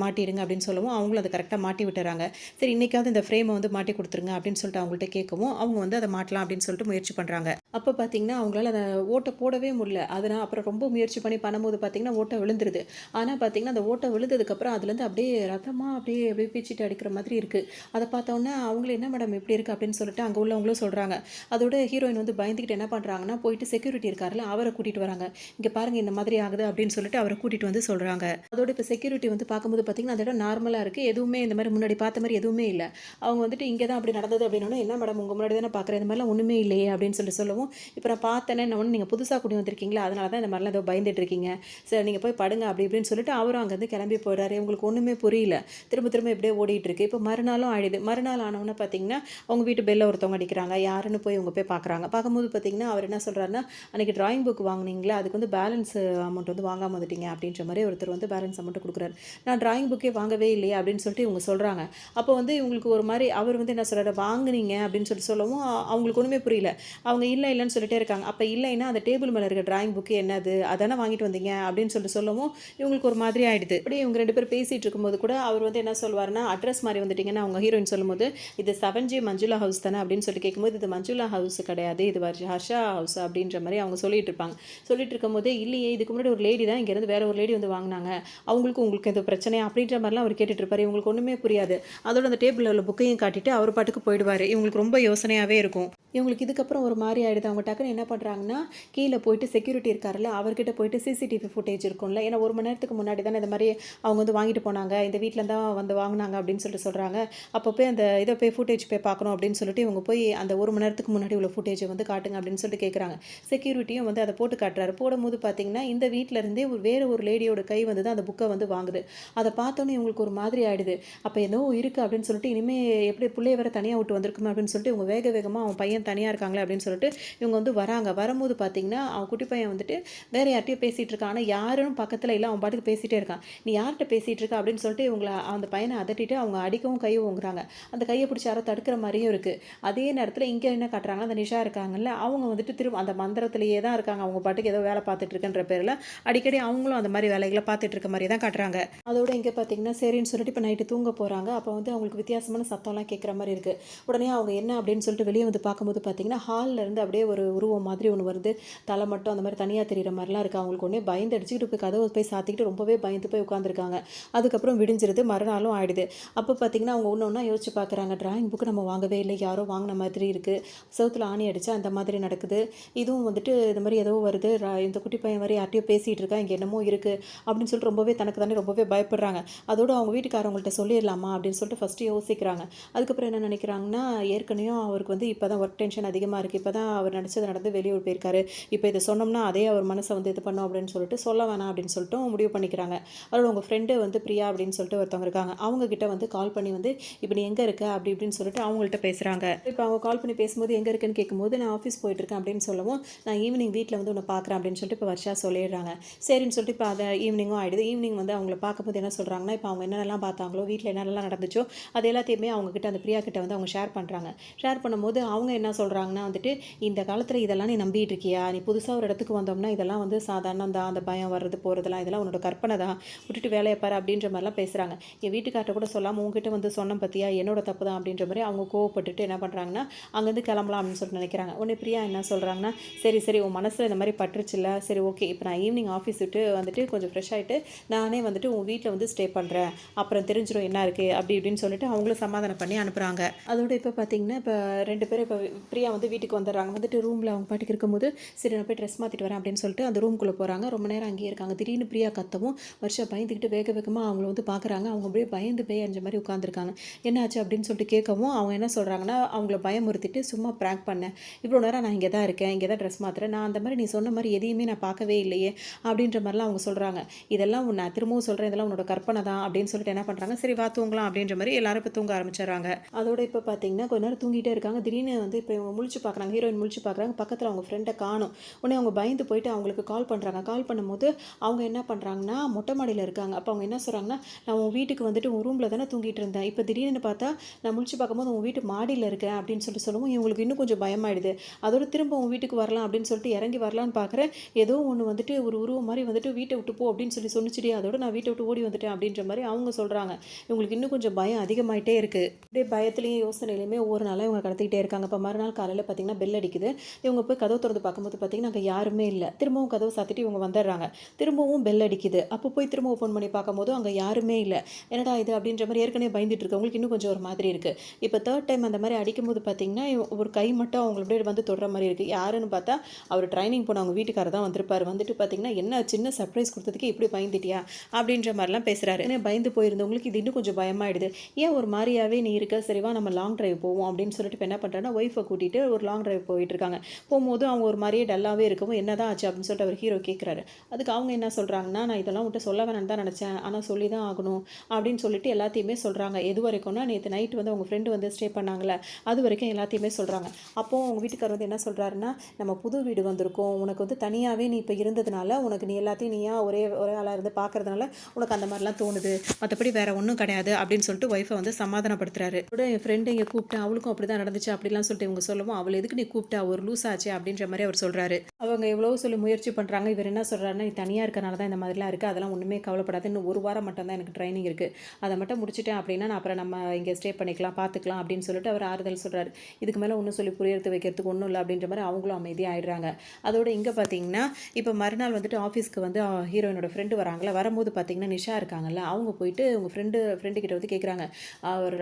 மாட்டிடுங்க அப்படின்னு சொல்லவும் அவங்களும் அதை கரெக்டாக மாட்டி விட்டுறாங்க. சரி இன்னைக்காவது இந்த ஃப்ரேமை வந்து மாட்டி கொடுத்துருங்க அப்படின்னு சொல்லிட்டு அவங்கள்ட்ட கேட்கவும் அவங்க வந்து அதை மாட்டலாம் அப்படின்னு சொல்லிட்டு முயற்சி பண்ணுறாங்க. அப்போ பார்த்தீங்கன்னா அவங்களால அதை ஓட்டை போடவே முடியல. அதனால் அப்புறம் ரொம்ப முயற்சி பண்ணி பண்ணும்போது பார்த்தீங்கன்னா ஓட்டை விழுந்துருது. ஆனால் பார்த்தீங்கன்னா அந்த ஓட்டை விழுந்ததுக்கப்புறம் அதுலேருந்து அப்படியே ரத்தமாக அப்படியே அப்படியே பீச்சிட்டு அடிக்கிற மாதிரி இருக்குது. அதை பார்த்தோன்னே அவங்களும் என்ன மேடம் எப்படி இருக்குது அப்படின்னு சொல்லிட்டு அங்கே உள்ளவங்களும் சொல்கிறாங்க. அதோட ஹீரோயின் வந்து பயந்துக்கிட்டு என்ன பண்ணுறாங்கன்னா போயிட்டு செக்யூரிட்டி இருக்காருல்ல அவரை கூட்டிகிட்டு வராங்க. இங்கே பாருங்கள் இந்த மாதிரி ஆகுது அப்படின்னு சொல்லிட்டு அவரை கூட்டிகிட்டு வந்து சொல்கிறாங்க. அதோட இப்போ செக்யூரிட்டி வந்து பார்க்கும்போது பார்த்தீங்கன்னா அந்த இடம் நார்மலாக இருக்குது, எதுவுமே இந்த மாதிரி முன்னாடி பார்த்த மாதிரி எதுவுமே இல்லை. அவங்க வந்துட்டு இங்கே தான் அப்படி நடந்தது அப்படின்னா என்ன மேடம் உங்கள் முன்னாடி தானே பார்க்குறேன் இந்த மாதிரிலாம் ஒன்றுமே இல்லையே அப்படின்னு சொல்லிட்டு சொல்லவும் இப்போ நான் பார்த்தேனே ஒன்று நீங்கள் புதுசாக கூட்டி வந்திருக்கீங்களா அதனால தான் இந்த மாதிரிலாம் ஏதோ பயந்துட்டு இருக்கீங்க, சரி நீங்கள் போய் படுங்க அப்படி இப்படின்னு சொல்லிட்டு அவரும் அங்கேருந்து கிளம்பி போயிடுறாரு. உங்களுக்கு ஒன்றுமே புரியல, திரும்ப திரும்ப இப்படியே ஓடிட்டு இருக்கு. இப்போ மறுநாளும் ஆயிடுது. மறுநாள் ஆனவுடனே பார்த்தீங்கன்னா அவங்க வீட்டு பெல்ல ஒருத்தவங்க அடிக்கிறாங்க. யாருன்னு போய் அவங்க போய் பார்க்குறாங்க. பார்க்கும்போது பார்த்தீங்கன்னா அவர் என்ன சொல்கிறாருன்னா அன்றைக்கி ட்ராயிங் புக் வாங்கினீங்களா அதுக்கு வந்து பேலன்ஸ் அமௌண்ட் வந்து வாங்காம வந்துட்டீங்க அப்படின்ற மாதிரி ஒருத்தர் வந்து பேலன்ஸ் அமௌண்ட் கொடுக்குறாரு. நான் ட்ராயிங் புக்கே வாங்கவே இல்லையே அப்படின்னு சொல்லிட்டு இவங்க சொல்கிறாங்க. அப்போ வந்து இவங்களுக்கு ஒரு மாதிரி அவர் வந்து என்ன சொல்கிறாரு வாங்குனீங்க அப்படின்னு சொல்லிட்டு சொல்லவும் அவங்களுக்கு ஒன்றுமே புரியல. அவங்க இல்லைன்னு சொல்லிட்டே இருக்காங்க. அப்போ இல்லைன்னா அந்த டேபிள் மேலே இருக்க ட்ராயிங் புக்கு என்னது அதானே வாங்கிட்டு வந்தீங்க அப்படின்னு சொல்லிட்டு சொல்லவும் இவங்களுக்கு ஒரு மாதிரி ஆகிடுது. அப்படியே இவங்க ரெண்டு பேர் பேசிகிட்டு இருக்கும்போது கூட அவர் வந்து என்ன சொல்வார்னா அட்ரஸ் மாதிரி வந்துட்டிங்கன்னா அவங்க ஹீரோயின் சொல்லும்போது இது 7G மஞ்சுளா ஹவுஸ் தானே அப்படின்னு சொல்லிட்டு கேட்கும்போது இது மஞ்சுளா ஹவுஸ் கிடையாது, இது ஹர்ஷா ஹவுஸ் அப்படின்ற மாதிரி அவங்க சொல்லிட்டு இருப்பாங்க. சொல்லிட்டு இருக்கும்போதே இல்லையே இதுக்கு முன்னாடி ஒரு லேடி தான் இங்கேருந்து வேற ஒரு லேடி வந்து வாங்கினாங்க, உங்களுக்கு எந்த பிரச்சனை அப்படின்ற மாதிரிலாம் அவர் கேட்டுட்டு இருப்பார். இவங்களுக்கு ஒன்றுமே புரியாது. அதோட அந்த டேபிளில் உள்ள புக்கையும் காட்டிட்டு அவர் பாட்டுக்கு போயிடுவார். இவங்களுக்கு ரொம்ப யோசனையாகவே இருக்கும். இவங்களுக்கு இதுக்கப்புறம் ஒரு மாதிரி ஆகிடுது. அவங்க டக்குன்னு என்ன பண்ணுறாங்கன்னா கீழே போயிட்டு செக்யூரிட்டி இருக்காருல்ல அவர்கிட்ட போயிட்டு சிசிடிவி ஃபுட்டேஜ் இருக்கும்ல, ஏன்னா 1 மணி நேரத்துக்கு முன்னாடி தானே இந்த மாதிரி அவங்க வந்து வாங்கிட்டு போனாங்க, இந்த வீட்டில் தான் வந்து வாங்கினாங்க அப்படின்னு சொல்லிட்டு சொல்கிறாங்க. அப்போ போய் அந்த இதை போய் ஃபுட்டேஜ் போய் பார்க்கணும் அப்படின்னு சொல்லிட்டு இவங்க போய் அந்த 1 மணி நேரத்துக்கு முன்னாடி உள்ள ஃபுட்டேஜை வந்து காட்டுங்க அப்படின்னு சொல்லிட்டு கேட்குறாங்க. செக்யூரிட்டியும் வந்து அதை போட்டு காட்டுறாரு. போடும்போது பார்த்தீங்கன்னா இந்த வீட்டில் இருந்தே வேறு ஒரு லேடியோட கை வந்து தான் அந்த புக்கை வந்து வாங்குது. அதை பார்த்தோன்னே இவங்களுக்கு ஒரு மாதிரி ஆகிடுது. அப்போ ஏதோ இருக்குது அப்படின்னு சொல்லிட்டு இனிமேல் எப்படி பிள்ளைய வேறு தனியாக விட்டு வந்திருக்குமே அப்படின்னு சொல்லிட்டு இவங்க வேகமாக அவன் பையன் தனியாக இருக்காங்களே அப்படின்னு சொல்லிட்டு இவங்க வந்து வராங்க. வரும்போது பார்த்தீங்கன்னா, அவன் குட்டி பையன் வந்துட்டு வேற யார்ட்டயோ பேசிட்டு இருக்கான். ஆனா யாரும் பக்கத்துல இல்ல. அவன் பாட்டுக்கு பேசிட்டே இருக்கான். "நீ யார்ட்ட பேசிட்டு இருக்க?" அப்படின்னு சொல்லிட்டு இவங்கள அந்த பையன அதட்டிட்டு அவங்க அடிக்கவும் கை ஓங்குறாங்க. அந்த கைய பிடிச்சு யாரோ தடுக்கிற மாரியும் இருக்கு. அதே நேரத்துல இங்க என்ன காட்டுறாங்கன்னா, அந்த நிஷா இருக்காங்கல்ல, அவங்க வந்துட்டு திரும்ப அந்த மந்திரத்திலேயே தான் இருக்காங்க. அவங்க பாட்டுக்கு ஏதோ வேலை பார்த்துட்டு இருக்கேன்ற பேர்ல, அடிக்கடி அவங்களும் அந்த மாரி வேலைகள பார்த்துட்டு இருக்க மாரி தான் காட்டுறாங்க. அதோட இங்க பார்த்தீங்கன்னா, சரின்னு சொல்லிட்டு இப்ப நைட்டு தூங்க போறாங்க. அப்ப வந்து அவங்களுக்கு வித்தியாசமான சத்தம்லாம் கேட்கிற மாரி இருக்கு. உடனே அவங்க என்ன அப்படின்னு சொல்லிட்டு வெளிய வந்து பார்க்கும்போது பார்த்தீங்கன்னா, ஹால்ல இருந்து அப்படியே ஒரு உருவம் மாதிரி ஒண்ணு வருது. தலை மட்டும் அந்த மாரி தனியா தெரியிற மாரிலாம் இருக்கு. அவங்களுக்கு உடனே பயந்து அடிச்சுக்கிட்டு போய் கதவ போய் சாத்திக்கிட்டு ரொம்பவே பயந்து போய் உட்காந்துருக்காங்க. அதுக்கப்புறம் விடிஞ்சிருது. மறுநாளும் ஆயிடுது. அப்ப பார்த்தீங்கன்னா, அவங்க ஒண்ணு ஒண்ணா யோசிச்சு பார்க்குறாங்க. டிராயிங் புக் நம்ம வாங்கவே இல்ல. யாரோ வாங்குன மாதிரி இருக்கு. செவுத்துல ஆணி அடிச்சா அந்த மாதிரி நடக்குது. இதுவும் வந்துட்டு இந்த மாரி ஏதோ வருது. இந்த குட்டி பையன் வேற யார்ட்டயோ பேசிட்டு இருக்கான். இங்க என்னமோ இருக்கு. அப்படின்னு சொல்லிட்டு ரொம்பவே தனக்கு தானே ரொம்பவே பயப்படுறாங்க. அதோட அவங்க வீட்டுக்காரவங்கள்ட்ட சொல்லிரலாமா அப்படின்னு சொல்லிட்டு ஃபர்ஸ்ட்டு யோசிக்கிறாங்க. அதுக்கப்புறம் என்ன நினைக்கிறாங்கன்னா, ஏற்கனவே அவருக்கு வந்து இப்பதான் ஒர்க் டென்ஷன் அதிகமா இருக்கு. இப்பதான் அவர் நடிச்சது நடந்து வெளியூர் போயிருக்காரு. இப்ப இத சொன்னோம்னா, அதே அவர் மனச வந்து இது பண்ணும் அப்படின்னு சொல்லிட்டு சொல்ல வேணாம் அப்படின்னு சொல்லிட்டு முடிவு பண்ணிக்கிறாங்க. அதோட உங்க ஃப்ரெண்டு வந்து பிரியா அப்படின்னு சொல்லிட்டு ஒருத்தவங்க இருக்காங்க. அவங்க கிட்ட வந்து கால் பண்ணி வந்து, "இப்ப நீ எங்க இருக்க?" அப்படி இப்படின்னு சொல்லிட்டு அவங்கள்ட்ட பேசுறாங்க. இப்ப அவங்க கால் பண்ணி பேசும்போது, "எங்க இருக்கேன்னு?" கேட்கும்போது, "நான் ஆஃபீஸ் போயிட்டு இருக்கேன்" அப்படின்னு சொல்லவும், "நான் ஈவினிங் வீட்ல வந்து உன்ன பார்க்குறேன்" அப்படின்னு சொல்லிட்டு இப்ப வர்ஷா சொல்லிடுறாங்க. சரின்னு சொல்லிட்டு இப்ப அத ஈவினிங்கும் ஆயிடுது. ஈவினிங் வந்து அவங்கள பார்க்கும்போது என்ன சொல்றாங்கன்னா, இப்ப அவங்க என்னென்னலாம் பார்த்தாங்களோ, வீட்ல என்னென்னலாம் நடந்துச்சோ, அது எல்லாத்தையுமே அவங்க கிட்ட அந்த பிரியா கிட்ட வந்து அவங்க ஷேர் பண்றாங்க. ஷேர் பண்ணும்போது அவங்க என்ன சொல்றாங்கன்னா வந்துட்டு, "இந்த காலத்துல இதெல்லாம் நீ நம்பிட்டு இருக்கியா? நீ புதுசா ஒரு இடத்துக்கு வந்தோம்னா, இதெல்லாம் வந்து சாதாரணம் தான். அந்த பயம் வர்றது, போறதெல்லாம் இதெல்லாம் உன்னோட கற்பனை தான். விட்டுட்டு வேலைய பாரு" அப்படின்ற மாரிலாம் பேசுறாங்க. என் வீட்டுக்கார்ட்ட கூட சொல்லாம உன்கிட்ட வந்து சொன்னேன் பாத்தியா? என்னோட தப்பு தான் அப்படின்ற மாரி அவங்க கோவப்பட்டுட்டு என்ன பண்றாங்கன்னா, அங்கேருந்து கிளம்பலாம் அப்படின்னு சொல்லிட்டு நினைக்கிறாங்க. உடனே பிரியா என்ன சொல்றாங்கன்னா, "சரி, சரி உன் மனசுல இந்த மாரி பட்டுருச்சுல்ல. சரி ஓகே. இப்ப நான் ஈவினிங் ஆஃபீஸ் விட்டு வந்துட்டு கொஞ்சம் ஃப்ரெஷ் ஆயிட்டு, நானே வந்துட்டு உன் வீட்ல வந்து ஸ்டே பண்றேன். அப்புறம் தெரிஞ்சிரும் என்ன இருக்கு" அப்படி இப்படின்னு சொல்லிட்டு அவங்களும் சமாதானம் பண்ணி அனுப்புறாங்க. அதோட இப்ப பார்த்தீங்கன்னா, இப்ப 2 பேரும் இப்ப பிரியா வந்து வீட்டுக்கு வந்துடுறாங்க. வந்துட்டு ரூம்ல அவங்க பாட்டுக்கு இருக்கும்போது, "சரி நான் போய் ட்ரெஸ் மாத்திட்டு வரேன்" அப்படின்னு சொல்லிட்டு அந்த ரூம்குள்ள போறாங்க. ரொம்ப நேரம் அங்கேயே இருக்காங்க. திடீர்னு பிரியா கத்தவும், வர்ஷா பயந்துகிட்டு வேக வேகமா அவங்கள வந்து பார்க்குறாங்க. அவங்க அப்படியே பயந்து பேய் அஞ்ச மாரி உட்காந்துருக்காங்க. "என்னாச்சு?" அப்படின்னு சொல்லிட்டு கேட்கவும், அவங்க என்ன சொல்றாங்கன்னா, அவங்கள பயமுறுத்திட்டு, "சும்மா பிராங்க் பண்ணேன். இவ்வளோ நேரம் நான் இங்க தான் இருக்கேன். இங்க தான் ட்ரெஸ் மாத்துறேன். நான் அந்த மாரி நீ சொன்ன மாரி எதையுமே நான் பார்க்கவே இல்லையே" அப்படின்ற மாரிலாம் அவங்க சொல்றாங்க. "இதெல்லாம் நான் திரும்பவும் சொல்றேன். இதெல்லாம் உன்னோட கற்பனை தான்" அப்படின்னு சொல்லிட்டு என்ன பண்றாங்க, "சரி வா தூங்கலாம்" அப்படின்ற மாரி எல்லாரும் இப்ப தூங்க ஆரம்பிச்சுடுறாங்க. அதோட இப்ப பார்த்தீங்கன்னா, கொஞ்ச நேரம் தூங்கிட்டே இருக்காங்க. திடீர்னு வந்து இப்ப இவங்க முழிச்சு பார்க்குறாங்க. ஹீரோயின் முழிச்சு பார்க்குறாங்க. பக்கத்துல அவங்க ஃப்ரெண்ட காணோம். உடனே அவங்க பயந்து போயிட்டு அவங்களுக்கு கால் பண்றாங்க. கால் பண்ணும்போது அவங்க என்ன பண்றாங்கன்னா, மொட்டை மாடியில இருக்காங்க. அப்ப அவங்க என்ன சொல்றாங்கன்னா, "நான் உன் வீட்டுக்கு வந்துட்டு உன் ரூம்ல தானே தூங்கிட்டு இருந்தேன். இப்ப திடீர்னு பார்த்தா நான் முழிச்சு பார்க்கும்போது உன் வீட்டு மாடியில இருக்கேன்" அப்படின்னு சொல்லிட்டு சொல்லவும், இவங்களுக்கு இன்னும் கொஞ்சம் பயமாயிடுது. அதோட திரும்ப உன் வீட்டுக்கு வரலாம் அப்படின்னு சொல்லிட்டு இறங்கி வரலான்னு பார்க்குறேன். ஏதோ ஒண்ணு வந்துட்டு ஒரு உருவம் மாரி வந்துட்டு "வீட்ட விட்டு போ" அப்படின்னு சொல்லி சொன்னுச்சுடி. அதோட நான் வீட்ட விட்டு ஓடி வந்துட்டேன் அப்படின்ற மாரி அவங்க சொல்றாங்க. இவங்களுக்கு இன்னும் கொஞ்சம் பயம் அதிகமாயிட்டே இருக்கு. அப்படியே பயத்திலயும் யோசனையிலுமே ஒவ்வொரு நாளா இவங்க கடத்திக்கிட்டே இருக்காங்க. இப்ப மறுநாள் காலையில பார்த்தீங்கன்னா, பெல் அடிக்குது. இவங்க போய் கதவு தொறந்து பார்க்கும்போது பார்த்தீங்கன்னா, அங்க யாருமே இல்ல. திரும்பவும் கதவு சாத்திட்டு இவங்க வந்துடுறாங்க. திரும்பவும் பெல் அடிக்குது. அப்போ போய் திரும்ப ஓப்பன் பண்ணி பார்க்கும்போது அங்க யாருமே இல்ல. என்னடா இது அப்படின்ற மாரி ஏற்கனவே பயந்துட்டு இருக்கவங்களுக்கு இன்னும் கொஞ்சம் ஒரு மாதிரி இருக்கு. இப்ப 3 டைம் அந்த மாரி அடிக்கும்போது பார்த்தீங்கன்னா, ஒரு கை மட்டும் அவங்கள அப்படியே வந்து தொடுற மாரி இருக்கு. யாருன்னு பார்த்தா, அவர் ட்ரைனிங் போன அவங்க வீட்டுக்காரர் தான் வந்திருப்பாரு. வந்துட்டு பார்த்தீங்கன்னா, "என்ன சின்ன சர்ப்ரைஸ் குடுத்ததுக்கு இப்படி பயந்துட்டியா?" அப்படின்ற மாரிலாம் பேசுறாரு. ஏன்னா பயந்து போயிருந்தவங்களுக்கு இது இன்னும் கொஞ்சம் பயமாயிடுது. "ஏன் ஒரு மாரியாவே நீ இருக்க? சரி வா நம்ம லாங் டிரைவ் போவோம்" அப்படின்னு சொல்லிட்டு இப்ப என்ன பண்றாருன்னா, ஒய்ஃப கூட்டிட்டு ஒரு லாங் டிரைவ் போயிட்டு இருக்காங்க. போம்போது அவங்க ஒரு மாரியே டல்லாவே இருக்கவும், "என்னதான் ஆச்சு?" அப்படின்னு சொல்லிட்டு அவர் ஹீரோ கேட்குறாரு. அதுக்கு அவங்க என்ன சொல்றாங்கன்னா, "நான் இதெல்லாம் உன்ட்ட சொல்ல வேணாம்னு தான் நெனச்சேன். ஆனா சொல்லி தான் ஆகணும்" அப்படின்னு சொல்லிட்டு எல்லாத்தையுமே சொல்றாங்க. எதுவரைக்கும்னா, நேத்து நைட் வந்து அவங்க ஃப்ரெண்ட் வந்து ஸ்டே பண்ணாங்கல்ல, அதுவரைக்கும் எல்லாத்தையுமே சொல்றாங்க. அப்போ அவங்க வீட்டுக்காரர் வந்து என்ன சொல்றாருன்னா, "நம்ம புது வீடு வந்திருக்கோம். உனக்கு வந்து தனியாவே நீ இப்ப இருந்ததுனால, உனக்கு நீ எல்லாத்தையும் நீயா ஒரே ஒரே ஆளா இருந்து பார்க்கறதுனால, உனக்கு அந்த மாரிலாம் தோணுது. மத்தபடி வேற ஒண்ணும் கிடையாது" அப்படின்னு சொல்லிட்டு ஒய்ஃப வந்து சமாதானப்படுத்துறாரு. கூட என் ஃப்ரெண்ட் இங்க கூப்பிட்டேன். அவளுக்கும் அப்படிதான் நடந்துச்சு அப்படிலாம் சொல்லிட்டு இவங்க சொல்லவும், "அவள எதுக்கு நீ கூப்பிட்ட? ஒரு லூஸ் ஆச்சே" அப்படின்ற மாரி அவர் சொல்றாரு. அவங்க எவ்வளவோ சொல்லி முயற்சி பண்றாங்க. இவர் என்ன சொல்றாருன்னா, "நீ தனியா இருக்கனால தான் இந்த மாதிரிலாம் இருக்கு. அதெல்லாம் ஒண்ணுமே கவலைப்படாத. இன்னும் 1 வாரம் மட்டும் தான் எனக்கு ட்ரெய்னிங் இருக்கு. அத மட்டும் முடிச்சுட்டேன் அப்படின்னா, நான் அப்புறம் நம்ம இங்க ஸ்டே பண்ணிக்கலாம், பார்த்துக்கலாம்" அப்படின்னு சொல்லிட்டு அவர் ஆறுதல் சொல்றாரு. இதுக்கு மேல ஒண்ணும் சொல்லி புரியறது வைக்கிறதுக்கு ஒண்ணும் இல்ல அப்படின்ற மாரி அவங்களும் அமைதியா ஆயிடுறாங்க. அதோட இங்க பார்த்தீங்கன்னா, இப்ப மறுநாள் வந்துட்டு ஆஃபீஸ்க்கு வந்து ஹீரோயினோட ஃப்ரெண்ட் வராங்கல்ல. வரும்போது பார்த்தீங்கன்னா, நிஷா இருக்காங்கல்ல. அவங்க போயிட்டு உங்க ஃப்ரெண்டு கிட்ட வந்து கேட்குறாங்க. அவர்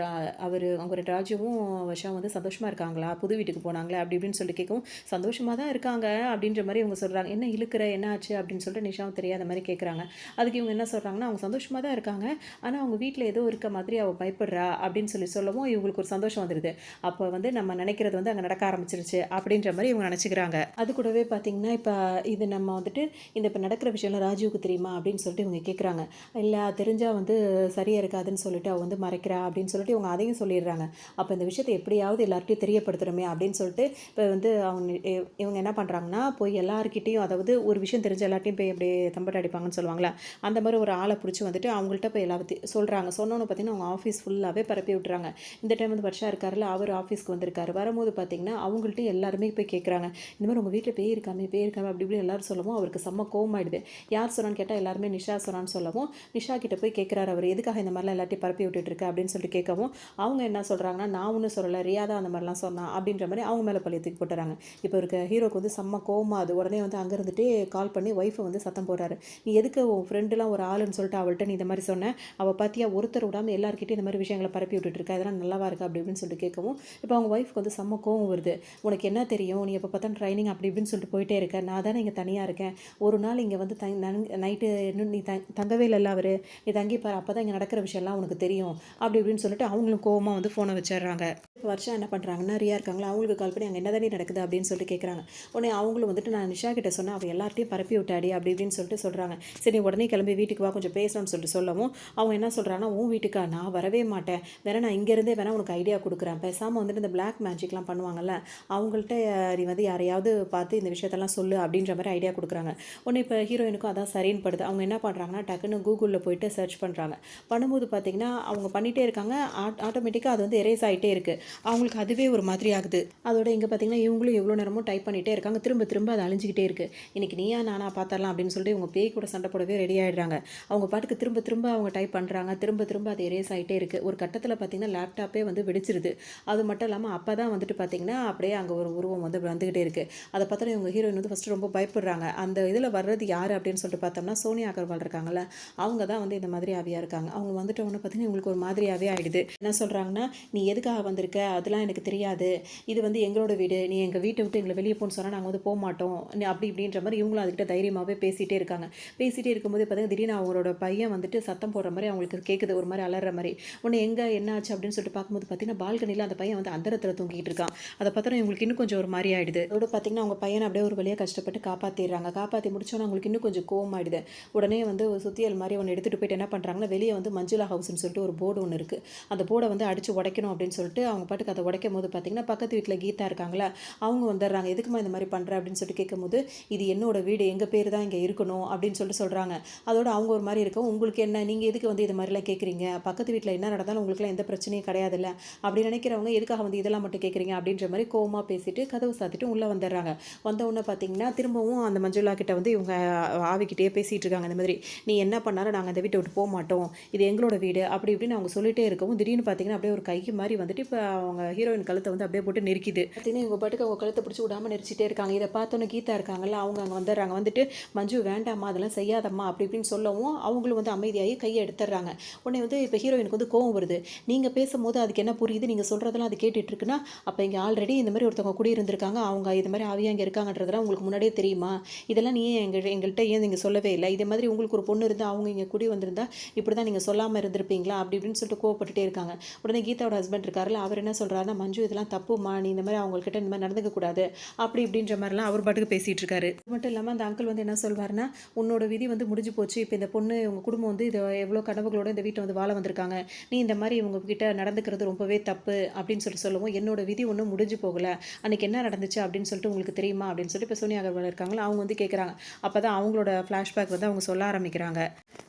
அவரு அவங்க ராஜுவும் வர்ஷாவும் வந்து சந்தோஷமா இருக்காங்களா? புது வீட்டுக்கு போனாங்களே அப்படி இப்படின்னு சொல்லிட்டு கேட்கவும், சந்தோஷமா தான் இருக்காங்க அப்படின்ற மாரி இவங்க சொல்றாங்க. "என்ன இழுக்குற? என்ன ஆச்சு?" அப்படின்னு சொல்லிட்டு நிஷாவும் தெரியாத மாரி கேட்குறாங்க. அதுக்கு இவங்க என்ன சொல்றாங்கன்னா, "அவங்க சந்தோஷமா தான் இருக்காங்க. ஆனா அவங்க வீட்ல ஏதோ இருக்க மாதிரி அவ பயப்படுறா" அப்படின்னு சொல்லவும் இவங்களுக்கு ஒரு சந்தோஷம் வந்துருது. அப்ப வந்து நம்ம நினைக்கிறது வந்து அங்க நடக்க ஆரம்பிச்சிருச்சு அப்படின்ற மாரி இவங்க நினைச்சுக்கிறாங்க. அது கூடவே பார்த்தீங்கன்னா, இப்ப இது நம்ம வந்துட்டு இந்த இப்ப நடக்கிற விஷயம்லாம் ராஜுவுக்கு தெரியுமா? அப்படின்னு சொல்லிட்டு இவங்க கேட்குறாங்க. "இல்ல தெரிஞ்சா வந்து சரியா இருக்காதுன்னு சொல்லிட்டு அவ வந்து மறைக்கிறா" அப்படின்னு சொல்லிட்டு இவங்க அதையும் சொல்லிடுறாங்க. அப்ப இந்த விஷயத்த எப்படியாவது எல்லார்ட்டயும் தெரியப்படுத்தணுமே அப்படின்னு சொல்லிட்டு, இப்ப வந்து இவங்க என்ன பண்ணுறாங்கன்னா போய் எல்லாருக்கிட்டேயும், அதாவது ஒரு விஷயம் தெரிஞ்ச எல்லாத்தையும் போய் அப்படியே தம்பட்ட அடிப்பாங்கன்னு சொல்லுவாங்களே, அந்த மாதிரி ஒரு ஆளை பிடிச்சி வந்துட்டு அவங்கள்ட்ட போய் எல்லாத்தையும் சொல்கிறாங்க. சொன்னோன்னு பார்த்தீங்கன்னா அவங்க ஆஃபீஸ் ஃபுல்லாகவே பரப்பி விட்டுறாங்க. இந்த டைம் வந்து வருஷா இருக்காருல்ல, அவர் ஆஃபீஸ்க்கு வந்திருக்காரு. வரும்போது பார்த்தீங்கன்னா அவங்கள்ட்ட எல்லாருமே போய் கேட்குறாங்க, இந்த மாதிரி உங்கள் வீட்டில் பேய் இருக்காமே அப்படி இப்படி எல்லாரும் சொல்லவும் அவருக்கு செம்ம கோவமாயிடுது. யார் சொன்னான்னு கேட்டால் எல்லாருமே நிஷா சொன்னான்னு சொல்லவும், நிஷா கிட்ட போய் கேட்குறாரு அவர், எதுக்காக இந்த மாதிரிலாம் எல்லாத்தையும் பரப்பி விட்டுட்டு இருக்க அப்படின்னு சொல்லிட்டு கேட்கவும், அவங்க என்ன சொல்கிறாங்கன்னா, நான் ஒன்றும் சொல்லலை, ரியா தான் அந்த மாதிரிலாம் சொன்னான் அப்படின்ற மாதிரி அவங்க மேலே பழிய தூக்கி போட்டுறாங்க. இப்போ இருக்க ஹீரோக்கு வந்து செம்ம கோவமா, அது உடனே வந்து அங்கே இருந்துட்டு கால் பண்ணி ஒய்ஃபை வந்து சத்தம் போடுறாரு. நீ எதுக்கு உன் ஃப்ரெண்டுலாம் ஒரு ஆளுன்னு சொல்லிட்டு அவள்கிட்ட நீ இந்த மாதிரி சொன்ன, அவள் பார்த்தியா ஒருத்தர் விடாமல் எல்லாருக்கிட்டையும் இந்த மாதிரி விஷயங்களை பரப்பி விட்டுட்டு இருக்கா, இதெல்லாம் நல்லாவா இருக்கா அப்படி இப்படின்னு சொல்லிட்டு கேட்கவும், இப்போ அவங்க ஒய்ஃப்க்கு வந்து செம்ம கோவம் வருது. உனக்கு என்ன தெரியும், நீ எப்போ பார்த்தா ட்ரைனிங் அப்படி இப்படின்னு சொல்லிட்டு போயிட்டே இருக்க, நான் தானே இங்கே தனியாக இருக்கேன், ஒரு நாள் இங்கே வந்து நைட்டு இன்னும் நீ தங்கவே இல்லைல்ல அவர், நீ தங்கிப்பார், அப்போ தான் இங்கே நடக்கிற விஷயம்லாம் உனக்கு தெரியும் அப்படி இப்படின்னு சொல்லிட்டு அவங்களும் கோவமாக வந்து ஃபோனை வச்சிடுறாங்க. இப்போ வருஷம் என்ன பண்ணுறாங்கன்னா, ரியா இருக்காங்களா, அவங்களுக்கு கால் பண்ணி அங்கே என்ன தானே நடக்குது அப்படின்னு சொல்லிட்டு கேட்குறாங்க. உடனே அவங்களும் வந்துட்டு நான் நிஷா கிட்ட சொன்னேன், அவள் எல்லார்ட்டையும் பரப்பி விட்டாடி அப்படி இப்படின்னு சொல்லிட்டு சொல்கிறாங்க. சரி உடனே கிளம்பி வீட்டுக்கு வா, கொஞ்சம் பேசணும்னு சொல்லிட்டு சொல்லவும், அவங்க என்ன சொல்கிறாங்கன்னா, உன் வீட்டுக்கா, நான் வரவே மாட்டேன், வேணா நான் இங்கேருந்தே வேணா உனக்கு ஐடியா கொடுக்குறேன், பேசாமல் வந்துட்டு இந்த பிளாக் மேஜிக்லாம் பண்ணுவாங்கல்ல, அவங்கள்ட்ட நீ வந்து யாரையாவது பார்த்து இந்த விஷயத்தெல்லாம் சொல்லு அப்படின்ற மாதிரி ஐடியா கொடுக்குறாங்க. உடனே இப்போ ஹீரோயினுக்கும் அதான் சரின்னு படுது. அவங்க என்ன பண்ணுறாங்கன்னா, டக்குன்னு கூகுளில் போயிட்டு சர்ச் பண்ணுறாங்க. பண்ணும்போது பார்த்தீங்கன்னா அவங்க பண்ணிகிட்டே இருக்காங்க, ஆட்டோமேட்டிக்காக அது வந்து எரேஸ் ஆகிட்டே இருக்குது. அவங்களுக்கு அதுவே ஒரு மாதிரி ஆகுது. அதோட இங்கே பார்த்தீங்கன்னா இவங்களும் எவ்வளோ நேரமும் டைப் பண்ணிகிட்டே இருக்காங்க, திரும்ப திரும்ப அது அழிஞ்சிக்கிட்டே இருக்குது. இன்றைக்கி நீயா நானா பார்த்தரலாம் அப்படின்னு சொல்லிட்டு இவங்க பேய் கூட சண்டை போடவே ரெடி ஆகிடுறாங்க. அவங்க பாட்டுக்கு திரும்ப திரும்ப அவங்க டைப் பண்ணுறாங்க, திரும்ப திரும்ப அது எரேஸ் ஆகிட்டே இருக்குது. ஒரு கட்டத்தில் பார்த்தீங்கன்னா லேப்டாப்பே வந்து வெடிச்சிருது. அது மட்டும் இல்லாமல் அப்போ தான் வந்துட்டு பார்த்தீங்கன்னா அப்படியே அங்கே ஒரு உருவம் வந்து வந்துக்கிட்டே இருக்குது. அதை பார்த்தா இவங்க ஹீரோயின் வந்து ஃபஸ்ட்டு ரொம்ப பயப்படுறாங்க. அந்த இதில் வர்றது யார் அப்படின்னு சொல்லிட்டு பார்த்தோம்னா சோனியா அகர்வால் இருக்காங்கல்ல, அவங்க தான் வந்து இந்த மாதிரி ஆவியாக இருக்காங்க. அவங்க வந்துட்டு ஒன்று பார்த்தீங்கன்னா இவங்களுக்கு ஒரு மாதிரியாகவே ஆகிடுது. என்ன சொல்கிறாங்கன்னா, நீ எதுக்காக வந்திருக்க, அதெல்லாம் எனக்கு தெரியாது, இது வந்து எங்களோட வீடு, நீ எங்கள் வீட்டை விட்டு எங்களை வெளியே போன்னு சொன்னால் நாங்கள் வந்து போக மாட்டோம் அப்படி இப்படின்ற மாதிரி இவங்களும் அதுக்கிட்ட தைரியமாகவே பேசிகிட்டே இருக்காங்க. பேசிகிட்டே இருக்கும்போது பார்த்தீங்கன்னா திடீர்னு அவங்களோட பையன் வந்துட்டு சத்தம் போடுற மாதிரி அவங்களுக்கு கேட்குது, ஒரு மாதிரி அலற மாதிரி. ஒன்று எங்கே என்ன ஆச்சு அப்படின்னு சொல்லிட்டு பார்க்கும்போது பார்த்தீங்கன்னா பால்கனியில் அந்த பையன் வந்து அந்தரத்தில் தூங்கிட்டு இருக்கான். அதை பார்த்தா இவங்களுக்கு இன்னும் கொஞ்சம் ஒரு மாதிரி ஆகிடுது. அதோட பார்த்தீங்கன்னா அவங்க பையனை அப்படியே ஒரு வழியாக கஷ்டப்பட்டு காப்பாற்றிடுறாங்க. காப்பாற்றி முடிச்சோன்னா அவங்களுக்கு இன்னும் கொஞ்சம் கோவமாயிடுது. உடனே வந்து ஒரு சுத்தியல் மாதிரி ஒன்று எடுத்துகிட்டு போயிட்டு என்ன பண்ணுறாங்கன்னா, வெளியே வந்து மஞ்சுளா ஹவுஸ்ன்னு சொல்லிட்டு ஒரு போர்டு ஒன்று இருக்குது, அந்த போர்டை வந்து அடித்து உடைக்கணும் அப்படின்னு சொல்லிட்டு அவங்க பாட்டுக்கு அதை உடைக்கும் போது பார்த்தீங்கன்னா பக்கத்து வீட்டில் கீதா இருக்காங்களா, அவங்க வந்துடுறாங்க. எதுக்குமா இந்த மாதிரி பண்ணுற அப்படின்னு சொல்லிட்டு கேட்கும்போது, இது என்னோட வீடு, எங்கள் பேர் தான் இங்கே இருக்கணும் அப்படின்னு சொல்லிட்டு சொல்கிறாங்க. அதோட அவங்க ஒரு மாதிரி இருக்கும், உங்களுக்கு என்ன, நீங்கள் எதுக்கு வந்து இது மாதிரிலாம் கேட்குறீங்க, பக்கத்து வீட்டில் என்ன நடந்தாலும் உங்களுக்குலாம் எந்த பிரச்சனையும் கிடையாதுல்ல, அப்படி நினைக்கிறவங்க எதுக்காக வந்து இதெல்லாம் மட்டும் கேட்குறீங்க அப்படின்ற மாதிரி கோவமாக பேசிட்டு கதவு சாத்திட்டு உள்ளே வந்துடுறாங்க. வந்த உடனே பார்த்தீங்கன்னா திரும்பவும் அந்த மஞ்சுளா கிட்ட வந்து இவங்க ஆவிக்கிட்டே பேசிகிட்டு இருக்காங்க. இந்த மாதிரி நீ என்ன பண்ணாலும் நாங்கள் அந்த வீட்டை விட்டு போக மாட்டோம், இது எங்களோட வீடு அப்படி இப்படின்னு அவங்க சொல்லிட்டே இருக்கவும், திடீர்னு பார்த்தீங்கன்னா அப்படியே ஒரு கை மாதிரி வந்துட்டு இப்போ அவங்க ஹீரோயின் கழுத்தை வந்து அப்படியே போட்டு நெருக்கிது. பார்த்தீங்கன்னா இவங்க பாட்டுக்கு அவங்க கழுத்தை பிடிச்சி விடாமல் நெரிச்சிட்டே இருக்காங்க. இதை பார்த்தோன்னே கீதா இருக்காங்கல்ல, அவங்க அங்கே வந்துடுறாங்க. வந்துட்டு மஞ்சு வேண்டாம்மா, அதெல்லாம் செய்யாதம்மா அப்படி இப்படின்னு சொல்லவும் அவங்களும் வந்து அமைதியாகி கையை எடுத்துடுறாங்க. உடனே வந்து இப்போ ஹீரோயினுக்கு வந்து கோவம் வருது. நீங்கள் பேசும்போது அதுக்கு என்ன புரியுது, நீங்கள் சொல்கிறதெல்லாம் அது கேட்டுட்டு இருக்குன்னா, அப்போ இங்கே ஆல்ரெடி இந்த மாதிரி ஒருத்தவங்க குடி இருந்திருக்காங்க, அவங்க இது மாதிரி ஆவியாக இங்கே இருக்காங்கன்றதெல்லாம் உங்களுக்கு முன்னாடியே தெரியுமா, இதெல்லாம் நீ எங்கள்கிட்ட ஏன் நீங்கள் சொல்லவே இல்லை, இதே மாதிரி உங்களுக்கு ஒரு பொண்ணு இருந்தால் அவங்க இங்கே குடி வந்திருந்தா இப்படி தான் நீங்கள் சொல்லாமல் இருந்திருப்பீங்களா அப்படி இப்படின்னு சொல்லிட்டு கோவப்பட்டுட்டே இருக்காங்க. உடனே கீதாவோட ஹஸ்பண்ட் இருக்காருல்ல, அவர் என்ன சொல்கிறாருன்னா, மஞ்சு இதெல்லாம் தப்புமா, நீ இந்த மாதிரி அவங்கக்கிட்ட இந்த மாதிரி நடந்துக்க கூடாது அப்படி இப்படின்ற மாதிரிலாம் அவர் பாட்டுக்கு பேசிகிட்டு இருக்காரு. அது மட்டும் இல்லாமல் அந்த அங்கிள் வந்து என்ன சொல்வாருன்னா, உன்னோட விதி வந்து முடிஞ்சு போச்சு, இப்போ இந்த பொண்ணு உங்கள் குடும்பம் வந்து இது எவ்வளோ கனவுகளோட இந்த வீட்டை வந்து வாழ வந்திருக்காங்க, நீ இந்த மாதிரி இவங்ககிட்ட நடந்துக்கிறது ரொம்பவே தப்பு அப்படின்னு சொல்லிட்டு சொல்லவும், என்னோட விதி ஒன்றும் முடிஞ்சு போகலை, அன்றைக்கி என்ன நடந்துச்சு அப்படின்னு சொல்லிட்டு உங்களுக்கு தெரியுமா அப்படின்னு சொல்லி இப்போ சோனியா அகர்வால் இருக்காங்களா, அவங்க வந்து கேட்குறாங்க. அப்போ தான் அவங்களோட ஃப்ளாஷ்பேக் வந்து அவங்க சொல்ல ஆரம்பிக்கிறாங்க.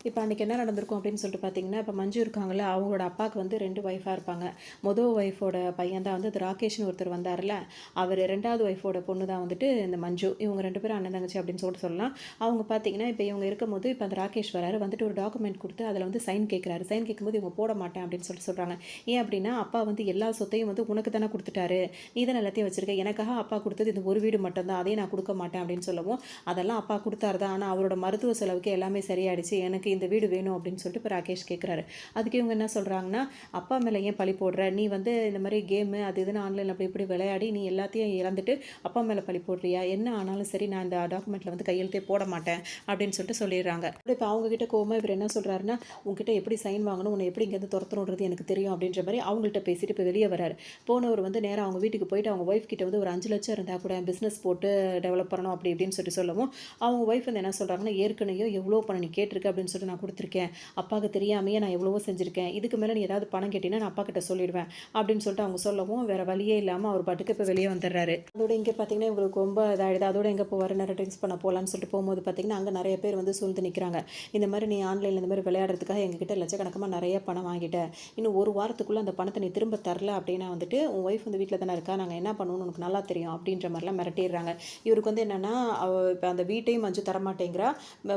இப்போ அன்றைக்கி என்ன நடந்திருக்கும் அப்படின்னு சொல்லிட்டு பார்த்தீங்கன்னா, இப்போ மஞ்சு இருக்காங்கள, அவங்களோட அப்பாவுக்கு வந்து 2 ஒய்ஃபாக இருப்பாங்க. மொதல் ஒய்ஃபோட பையன் தான் வந்து ராகேஷ்னு ஒருத்தர் வந்தார்ல, அவர் 2வது ஒய்ஃபோட பொண்ணு தான் வந்துட்டு இந்த மஞ்சு. இவங்க 2 பேரும் அண்ணன் தங்கச்சி அப்படின்னு சொல்லிட்டு சொல்லலாம். அவங்க பார்த்தீங்கன்னா இப்போ இவங்க இருக்கும்போது இப்போ அந்த ராகேஷ் வராரு, வந்துட்டு ஒரு டாக்குமெண்ட் கொடுத்து அதில் வந்து சைன் கேட்குறாரு. சைன் கேட்கும்போது இவங்க போட மாட்டேன் அப்படின்னு சொல்லிட்டு சொல்கிறாங்க. ஏன் அப்படின்னா, அப்பா வந்து எல்லா சொத்தையும் வந்து உனக்கு தானே கொடுத்துட்டாரு, நீ தானே எல்லாத்தையும் வச்சிருக்க, எனக்காக அப்பா கொடுத்தது இந்த ஒரு வீடு மட்டும்தான், அதையும் நான் கொடுக்க மாட்டேன் அப்படின்னு சொல்லவும், அதெல்லாம் அப்பா கொடுத்தாரு தான், ஆனால் அவரோட மருத்துவ செலவுக்கு எல்லாமே சரியாயிடுச்சு, எனக்கு இந்த வீடு வேணும் அப்படின்னு சொல்லிட்டு இப்போ ராகேஷ் கேட்குறாரு. அதுக்கு இவங்க என்ன சொல்கிறாங்கன்னா, அப்பா மேலே ஏன் பழி போடுற, நீ வந்து இந்த மாதிரி கேமு அது இதுன்னு ஆன்லைனில் அப்படி இப்படி விளையாடி நீ எல்லாத்தையும் இறந்துட்டு அப்பா மேலே பழி போடுறியா, என்ன ஆனாலும் சரி நான் இந்த டாக்குமெண்ட்டில் வந்து கையெழுத்தே போட மாட்டேன் அப்படின்னு சொல்லிட்டு சொல்லிடுறாங்க. இப்போ அவங்ககிட்ட கோவமாக இவர் என்ன சொல்கிறாருன்னா, உங்ககிட்ட எப்படி சைன் வாங்கணும், உன்னை எப்படி இங்கேருந்து துரத்தணுன்றது எனக்கு தெரியும் அப்படின்ற மாதிரி அவங்கள்ட்ட பேசிட்டு இப்போ வெளியே வராரு. போனவர் வந்து நேராக அவங்க வீட்டுக்கு போயிட்டு அவங்க ஒய்ஃப் கிட்ட வந்து ஒரு 5 லட்சம் இருந்தால் கூட பிஸ்னஸ் போட்டு டெவலப் பண்ணணும் அப்படி இப்படின்னு சொல்லிட்டு சொல்லவும், அவங்க ஒய்ஃப் வந்து என்ன சொல்கிறாங்கன்னா, ஏற்கனவே எவ்வளோ பணம் நீ கேட்டிருக்க அப்படின்னு சொல்லிட்டு நான் கொடுத்துருக்கேன், அப்பாவுக்கு தெரியாமையே நான் எவ்வளவோ செஞ்சுருக்கேன், இதுக்கு மேலே நீ ஏதாவது பணம் கேட்டினா நான் அப்பா கிட்ட சொல்லிடுவேன் அப்படின்னு சொல்லிட்டு அவங்க சொல்லவும், வேறு வழியே இல்லாமல் அவர் பாட்டுக்கு இப்போ வெளியே வந்துடுறாரு. அதோட இங்கே பார்த்தீங்கன்னா இவங்களுக்கு ரொம்ப இதாகிடுது. அதோட எங்கே போவார், நிறைய ட்ரிங்க்ஸ் பண்ண போகலான்னு சொல்லிட்டு போகும்போது பார்த்தீங்கன்னா அங்கே நிறைய பேர் வந்து சூழ்ந்து நிற்கிறாங்க. இந்த மாதிரி நீ ஆன்லைனில் இந்த மாதிரி விளையாடுறதுக்காக எங்ககிட்ட லட்சக்கணக்கமாக நிறைய பணம் வாங்கிட்ட, இன்னும் ஒரு வாரத்துக்குள்ளே அந்த பணத்தை நீ திரும்ப தரல அப்படின்னா வந்துட்டு உன் ஒய்ஃப் வந்து வீட்டில் தானே இருக்கா, நாங்கள் என்ன பண்ணணும்னு உனக்கு நல்லா தெரியும் அப்படின்ற மாதிரிலாம் மிரட்டிடுறாங்க. இவருக்கு வந்து என்னென்னா இப்போ அந்த வீட்டையும் மஞ்சு தரமாட்டேங்கிறா,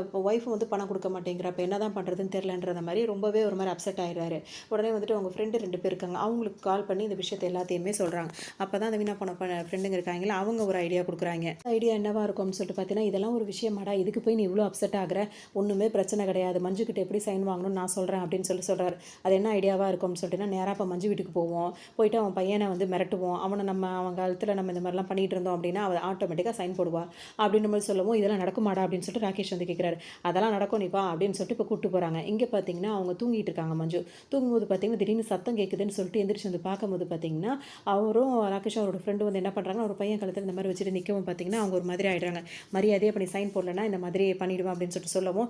இப்போ ஒய்ஃபும் வந்து பணம் கொடுக்க மாட்டேங்கிறா, இப்போ என்ன தான் பண்ணுறதுன்னு தெரிலன்றத மாதிரி ரொம்பவே ஒரு மாதிரி அப்செட் ஆகிடுறாரு. உடனே வந்துட்டு அவங்க ஃப்ரெண்டு 2 பேர் இருக்காங்க, அவங்களுக்கு கால் பண்ணி இந்த விஷயத்தை எல்லாத்தையுமே சொல்கிறாங்க. அப்போ தான் அந்த வீணா போன ஃப்ரெண்டுங்க இருக்காங்களா, அவங்க ஒரு ஐடியா கொடுக்குறாங்க. ஐடியா என்னவா இருக்கும்னு சொல்லிட்டு பார்த்தீங்கன்னா, இதெல்லாம் ஒரு விஷயமாடா, இதுக்கு போய் நீ இவ்வளோ அப்செட் ஆகிற, ஒன்றுமே பிரச்சனை கிடையாது, மஞ்சு கிட்ட எப்படி சைன் வாங்கணும்னு நான் சொல்கிறேன் அப்படின்னு சொல்கிறாரு. அது என்ன ஐடியாவாக இருக்கும்னு சொல்லிட்டுனா, நேராக இப்போ மஞ்சு வீட்டுக்கு போவோம், போயிட்டு அவன் பையனை வந்து மிரட்டுவோம், அவனை அவங்க காலத்தில் நம்ம இந்த மாதிரிலாம் பண்ணிட்டு இருந்தோம் அப்படின்னா அவள் ஆட்டோமேட்டிக்காக சைன் போடுவா அப்படின்ற மாதிரி சொல்லவும், இதெல்லாம் நடக்குமாடா அப்படின்னு சொல்லிட்டு ராகேஷ் வந்து கேட்குறாரு. அதெல்லாம் நடக்கும் நீப்பா அப்படின்னு சொல்லிட்டு இப்போ கூப்பிட்டு போகிறாங்க. இங்கே பார்த்தீங்கன்னா அவங்க தூங்கிட்டு இருக்காங்க. மஞ்சு தூங்கும்போது பார்த்தீங்கன்னா திடீர்னு சத்தம் கேட்குதுன்னு சொல்லிட்டு எந்திரிச்சு வந்து பார்க்கும்போது பார்த்தீங்கன்னா அவரும் ராகேஷும் அவரோட ஃப்ரெண்டு வந்து என்ன பண்ணுறாங்க, ஒரு பையன் கழுத்தில் இந்த மாதிரி வச்சுட்டு நிற்கவும் பார்த்தீங்கன்னா அவங்க ஒரு மாதிரி ஆகிடுறாங்க. மரியாதையாக பண்ணி சைன் போடலன்னா இந்த மாதிரி பண்ணிவிடுவேன் அப்படின்னு சொல்லிட்டு சொல்லவும்,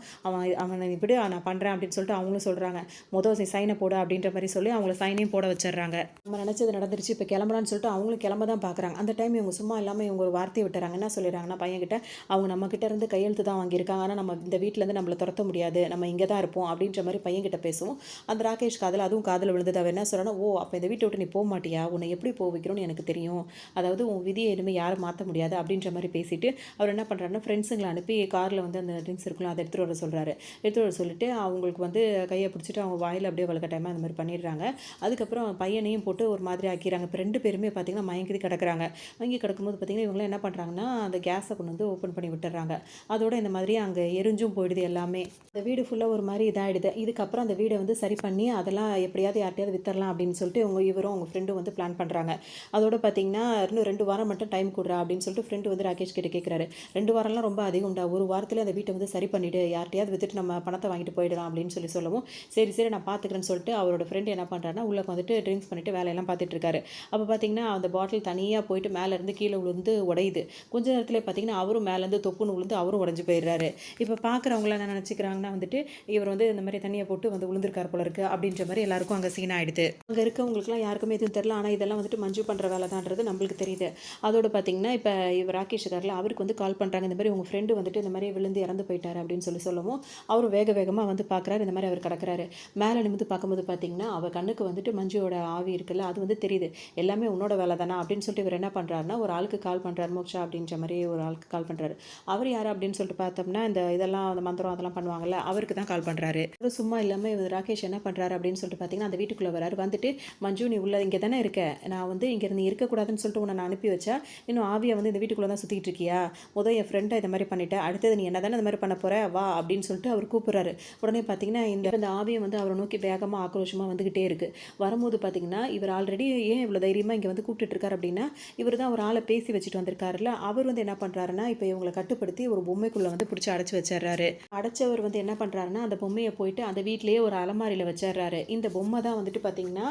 அவனை இப்படி நான் பண்ணுறேன் அப்படின்னு சொல்லிட்டு அவங்களும் சொல்கிறாங்க. முதல் சைனை போட அப்படின்ற மாதிரி சொல்லி அவங்கள சைனையும் போட வச்சிடுறாங்க. நம்ம நினச்சது நடந்துருச்சு, இப்போ கிளம்பலான்னு சொல்லிட்டு அவங்களும் கிளம்ப தான் பார்க்குறாங்க. அந்த டைம் இவங்க சும்மா இல்லாமல் இவங்க ஒரு வார்த்தையை விட்டுறாங்க. என்ன சொல்லிடுறாங்கன்னா, பையன்கிட்ட அவங்க நம்மக்கிட்ட இருந்து கையெழுத்து தான் வாங்கியிருக்காங்க, ஆனால் நம்ம இந்த வீட்டிலேருந்து நம்மளை துரத்த முடியாது, நம்ம இங்கே தான் இருப்போம் அப்படின்ற மாதிரி பையன்கிட்ட பேசுவோம். அந்த ராகேஷ் காதில் அதுவும் காதில் விழுந்தது. அவர் என்ன சொல்கிறேன்னா, ஓ அப்போ இந்த வீட்டை விட்டு நீ போக மாட்டியா, உன்னை எப்படி போக வைக்கிறோன்னு எனக்கு தெரியும், அதாவது உன் விதியை இனிமேல் யாரும் மாற்ற முடியாது அப்படின்ற மாதிரி பேசிட்டு அவர் என்ன பண்ணுறாருன்னா ஃப்ரெண்ட்ஸுங்களை அனுப்பி காரில் வந்து அந்த ட்ரிங்க்ஸ் இருக்கலாம் அதை எடுத்துகிட்டு வர சொல்கிறாரு. எடுத்துகிட்டு வர சொல்லிட்டு அவங்களுக்கு வந்து கையை பிடிச்சிட்டு அவங்க வாயில் அப்படியே வளர்க்க டைமாக அந்த மாதிரி பண்ணிடுறாங்க. அதுக்கப்புறம் பையனையும் போட்டு ஒரு மாதிரி ஆக்கிறாங்க. இப்போ 2 பேருமே பார்த்தீங்கன்னா மயங்கி கிடக்குறாங்க. மயங்கி கிடக்கும்போது பார்த்தீங்கன்னா இவங்களாம் என்ன பண்ணுறாங்கன்னா அந்த கேஸை கொண்டு வந்து ஓப்பன் பண்ணி விட்டுறாங்க. அதோட இந்த மாதிரி அங்கே எரிஞ்சும் போயிடுது எல்லாமே. இந்த வீடு ஃபுல்லாக ஒரு மாதிரி இதாகிடுது. இதுக்கப்புறம் அந்த வீடை வந்து சரி பண்ணி அதெல்லாம் எப்படியாவது யார்ட்டையாவது வித்தரலாம் அப்படின்னு சொல்லிட்டு இவரும் அவங்க ஃப்ரெண்டும் வந்து பிளான் பண்ணுறாங்க. அதோட பார்த்தீங்கன்னா இன்னும் 2 வாரம் மட்டும் டைம் கொடுறா அப்படின்னு சொல்லிட்டு ஃப்ரெண்டு வந்து ராகேஷ் கிட்ட கேட்குறாரு. 2 வாரம்லாம் ரொம்ப அதிகம்டா, ஒரு வாரத்தில் அந்த வீட்டை வந்து சரி பண்ணிவிட்டு யார்ட்டையாவது வித்துட்டு நம்ம பணத்தை வாங்கிட்டு போயிடலாம் அப்படின்னு சொல்லவும், சரி சரி நான் பார்த்துக்கிறேன்னு சொல்லிட்டு அவரோட ஃப்ரெண்டு என்ன பண்ணுறாருன்னா உள்ளே வந்துட்டு ட்ரிங்க்ஸ் பண்ணிவிட்டு வேலையெல்லாம் பார்த்துட்டு இருக்காரு. அப்போ பார்த்தீங்கன்னா அந்த பாட்டில் தனியாக போயிட்டு மேலேருந்து கீழே விழுந்து உடையுது. கொஞ்ச நேரத்தில் பார்த்தீங்கன்னா அவரும் மேலேருந்து தொப்புன்னு விழுந்து அவரும் உடஞ்சி போயிடுறாரு. இப்போ பார்க்குறவங்களாம் என்ன நினச்சிக்கிறாங்கன்னா வந்துட்டு இவர் வந்து இந்த மாதிரி தண்ணியை போட்டு வந்து விழுந்திருக்கார் போல இருக்குது அப்படின்ற மாதிரி எல்லாருக்கும் அங்கே சீன் ஆகிடுது. அங்கே இருக்கவங்களுக்குலாம் யாருக்குமே எதுவும் தெரியல, ஆனால் இதெல்லாம் வந்துட்டு மஞ்சு பண்ணுற வேலை தான்றது நம்மளுக்கு தெரியுது. அதோட பார்த்தீங்கன்னா இப்போ இவர் ராகேஷ் இருக்கார்ல, அவருக்கு வந்து கால் பண்ணுறாங்க. இந்த மாதிரி உங்கள் ஃப்ரெண்டு வந்துட்டு இந்த மாதிரி விழுந்து இறந்து போயிட்டார் அப்படின்னு சொல்லவும் அவரும் வேகமாக வந்து பார்க்குறாரு. இந்த மாதிரி அவர் கிடக்குறாரு. மேலே நிமிந்து பார்க்கும்போது பார்த்தீங்கன்னா அவள் கண்ணுக்கு வந்துட்டு மஞ்சுவோட ஆவி இருக்குல்ல, அது வந்து தெரியுது. எல்லாமே உன்னோட வேலை தானே அப்படின்னு சொல்லிட்டு இவர் என்ன பண்ணுறாருன்னா ஒரு ஆளுக்கு கால் பண்ணுறாரு. மோக்ஷா அப்படின்ற மாதிரி ஒரு ஆளுக்கு கால் பண்ணுறாரு. அவர் யார் அப்படின்னு சொல்லிட்டு பார்த்தோம்னா இந்த இதெல்லாம் அந்த மந்திரம் அதெல்லாம் பண்ணுவாங்கல்ல, அவருக்கு தான் கால் பண்ணுறாரு. சும்மா இல்லாமல் இவர் ராகேஷ் என்ன பண்ணுறாரு அப்படின்னு சொல்லிட்டு பார்த்தீங்கன்னா அந்த வீட்டுக்குள்ளே வராரு. வந்துட்டு மஞ்சு நீ உள்ள இங்கே தானே இருக்க, நான் வந்து இங்கே நீ இருக்கக்கூடாதுன்னு சொல்லிட்டு உன்னை நான் அனுப்பி வச்சா இன்னும் ஆவியை வந்து இந்த வீட்டுக்குள்ளே தான் சுற்றிட்டு இருக்கியா, முதல் என் ஃப்ரெண்டை இந்த மாதிரி பண்ணிட்டேன், அடுத்தது நீ என்ன தானே இந்த மாதிரி பண்ண போகிற வா அப்படின்னு சொல்லிட்டு அவர் கூப்பிட்றாரு. உடனே பார்த்தீங்கன்னா இந்த ஆவியை வந்து அவரை நோக்கி வேகமாக ஆக்ரோஷமாக வந்துக்கிட்டே இருக்குது. வரும்போது பார்த்தீங்கன்னா இவர் ஆல்ரெடி ஏன் இவ்வளோ தைரியமாக இங்கே வந்து கூப்பிட்டுட்டு இருக்காரு அப்படின்னா இவர் தான் ஒரு ஆளை பேசி வச்சுட்டு வந்திருக்காருல்ல, அவர் வந்து என்ன பண்ணுறாருன்னா இப்போ இவங்களை கட்டுப்படுத்தி ஒரு பொம்மைக்குள்ளே வந்து பிடிச்சி அடைச்சி வச்சிடுறாரு. அடைச்சவர் வந்து என்ன பண்ணுறாருன்னா அந்த பொம்மையை போயிட்டு அந்த வீட்டிலேயே ஒரு அலமாரியில் வச்சிடுறாரு. இந்த பொம்மை தான் வந்துட்டு பார்த்தீங்கன்னா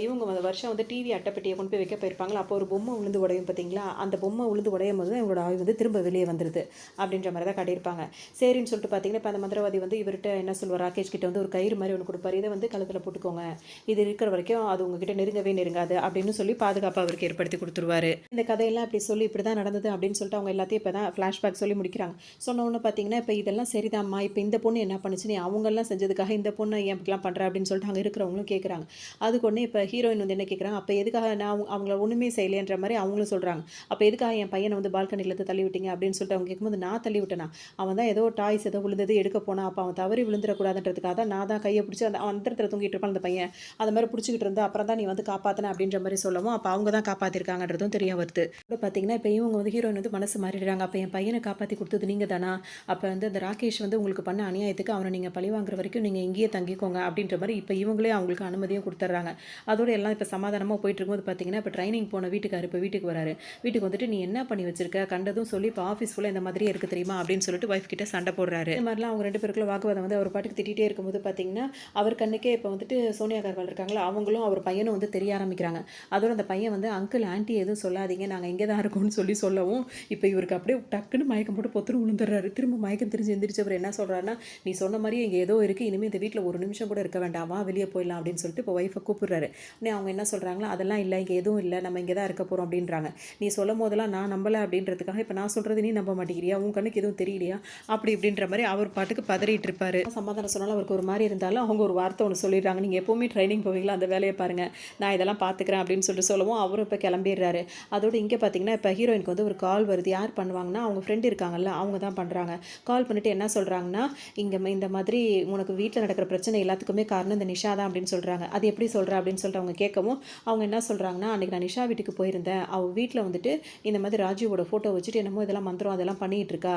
இவங்க வருஷம் வந்து டிவி அட்டைப்பெட்டியை கொண்டு போய் வைக்க போயிருப்பாங்களா, அப்போ ஒரு பொம்மை உளுந்து உடையும் பார்த்தீங்களா, அந்த பொம்மை உளுந்து உடையும் போது இவங்களோட ஆவி வந்து திரும்ப வெளியே வந்துடுது அப்படின்ற மாதிரி தான் காட்டியிருப்பாங்க. சரின்னு சொல்லிட்டு பார்த்தீங்கன்னா இப்போ அந்த மந்திரவாதி வந்து இவர்கிட்ட என்ன சொல்லுவார், ராகேஷ் கிட்ட வந்து ஒரு கயிறு மாதிரி ஒன்று கொடுப்பாரு. இதை வந்து கழுத்தில் போட்டுக்கோங்க, இது இருக்கிற வரைக்கும் அது உங்ககிட்ட நெருங்காது அப்படின்னு சொல்லி பாதுகாப்பு அவருக்கு ஏற்படுத்தி கொடுத்துருவாரு. இந்த கதையெல்லாம் அப்படி சொல்லி இப்படி தான் நடந்தது அப்படின்னு சொல்லிட்டு அவங்க எல்லாத்தையும் இப்போ தான் ஃப்ளாஷ்பேக் சொல்லி முடிக்கிறாங்க. சொன்ன ஒன்று பார்த்தீங்கன்னா இப்போ இதெல்லாம் சரிதாம்மா, இப்போ இந்த பொண்ணு என்ன பண்ணுச்சு, நீ அவங்கெல்லாம் செஞ்சதுக்காக இந்த பொண்ணை ஏன் இப்படிலாம் பண்ணுற அப்படின்னு சொல்லிட்டு அங்கே இருக்கிறவங்களும் கேட்குறாங்க. அதுக்கு ஒன்று இப்போ ஹீரோயின் வந்து என்ன கேட்குறாங்க, அப்போ எதுக்காக நான் அவங்கள ஒன்றுமே செய்யலைன்ற மாதிரி அவங்களும் சொல்கிறாங்க. அப்போ எதுக்காக என் பையனை வந்து பால்கனிலேருந்து தள்ளி விட்டீங்க அப்படின்னு சொல்லிட்டு அவங்க கேட்கும்போது, நான் தள்ளி விட்டேனா, அவன் தான் ஏதோ டாய்ஸ் ஏதோ விழுந்தது எடுக்க போனா, அப்போ அவன் தவறி விழுந்துடக்கூடாதுன்றதுக்காக தான் நான் தான் கையை பிடிச்சி அந்த அந்தரத்தில் தூங்கிட்டு இருப்பான் அந்த பையன், அது மாதிரி பிடிச்சிக்கிட்டு இருந்தா அப்புறம் தான் நீ வந்து காப்பாற்றின அப்படின்ற மாதிரி சொல்லவும் அப்போ அவங்க தான் காப்பாற்றிருக்காங்கன்றதும் தெரிய வருது. இப்போ பார்த்தீங்கன்னா இப்போ இவங்க வந்து ஹீரோயின் வந்து மனசு மாறிடுறாங்க. அப்போ என் பையனை காப்பாற்றி கொடுத்தது நீங்கள் தானா, அப்போ வந்து அந்த ராகேஷ் வந்து உங்களுக்கு பண்ண அநியாயத்துக்கு அவனை நீங்கள் பழி வாங்குற வரைக்கும் நீங்கள் இங்கேயே தங்கிக்கோங்க அப்படின்ற மாதிரி இப்போ இவங்களே அவங்களுக்கு அனுமதியும் கொடுத்துட்றாங்க. அதோட எல்லாம் இப்போ சமாதானமாக போயிட்டு இருக்கும்போது பார்த்தீங்கன்னா இப்போ ட்ரைனிங் போன வீட்டுக்கார் இப்போ வீட்டுக்கு வராரு. வீட்டுக்கு வந்துட்டு நீ என்ன பண்ணி வச்சிருக்க, கண்டதும் சொல்லி இப்போ ஆஃபீஸ் ஃபுல்லாக இந்த மாதிரியே இருக்குது தெரியுமா அப்படின்னு சொல்லிட்டு ஒய்ஃப் கிட்ட சண்டை போடுறாரு. இந்த மாதிரிலாம் அவங்க 2 பேருக்குள்ள வாக்குவாதம் வந்து அவர் பாட்டுக்கு திட்டிகிட்டே இருக்கும்போது பார்த்தீங்கன்னா அவர் கண்ணுக்கே இப்போ வந்துட்டு சோனியா அகர்வால் இருக்காங்களா, அவங்களும் அவர் பையனும் வந்து தெரிய ஆரம்பிக்கிறாங்க. அதோட அந்த பையன் வந்து அங்கிள் ஆண்டி எதுவும் சொல்லாதீங்க, நாங்கள் இங்கே தான் இருக்கோம்னு சொல்லவும் இப்போ இவருக்கு அப்படியே டக்குன்னு மயக்கம் போட்டு பொத்துன்னு விழுந்துடுறாரு. திரும்ப மயக்கம் தெரிஞ்சு எந்திரிச்சவர் என்ன சொல்கிறாருன்னா, நீ சொன்ன மாதிரி இங்கே ஏதோ இருக்குது, இனிமேல் இந்த வீட்டில் ஒரு நிமிஷம் கூட இருக்க வேண்டாமா, வெளியே போயிடலாம் அப்படின்னு சொல்லிட்டு இப்போ ஒய்ஃபை கூப்பிடுறாரு. உடனே அவங்க என்ன சொல்கிறாங்களா, அதெல்லாம் இல்லை, இங்கே எதுவும் இல்லை, நம்ம இங்கே தான் இருக்க போகிறோம் அப்படின்றாங்க. நீ சொல்லும் போதெல்லாம் நான் நம்பலை அப்படின்றதுக்காக இப்போ நான் சொல்கிறது நீ நம்ப மாட்டேங்கிறியா, உன் கண்ணுக்கு எதுவும் தெரியலையா அப்படி இப்படின்ற மாதிரி அவர் பாட்டுக்கு பதறிட்டு இருப்பார். சமாதானம் சொன்னாலும் அவருக்கு ஒரு மாதிரி இருந்தாலும் அவங்க ஒரு வார்த்தை ஒன்று சொல்லிடுறாங்க, நீங்கள் எப்போவுமே ட்ரைனிங் போவீங்களா அந்த வேலையை பாருங்கள், நான் இதெல்லாம் பார்த்துக்கிறேன் அப்படின்னு சொல்லிட்டு சொல்லவும் அவரும் இப்போ கிளம்பிடுறாரு. அதோடு இங்கே பார்த்தீங்கன்னா இப்போ ஹீரோயினுக்கு வந்து ஒரு கால் வருது. யார் பண்ணுவாங்கன்னா அவங்க ஃப்ரெண்டு இருக்காங்கல்ல அவங்க தான் பண்ணுறாங்க. கால் பண்ணிவிட்டு என்ன சொல்கிறாங்கன்னா, இந்த மாதிரி உனக்கு வீட்டில் நடக்கிற பிரச்சனை எல்லாத்துக்குமே காரணம் இந்த நிஷா தான் அப்படின்னு சொல்கிறாங்க. அது எப்படி சொல்கிற அப்படின்னு சொல்லிட்டு அவங்க கேட்கவும் அவங்க என்ன சொல்கிறாங்கன்னா, அன்றைக்கி நான் நிஷா வீட்டுக்கு போயிருந்தேன், அவள் வீட்டில் வந்துட்டு இந்த மாதிரி ராஜுவோட ஃபோட்டோ வச்சுட்டு என்னமோ இதெல்லாம் மந்திரம் அதெல்லாம் பண்ணிகிட்டு இருக்கா,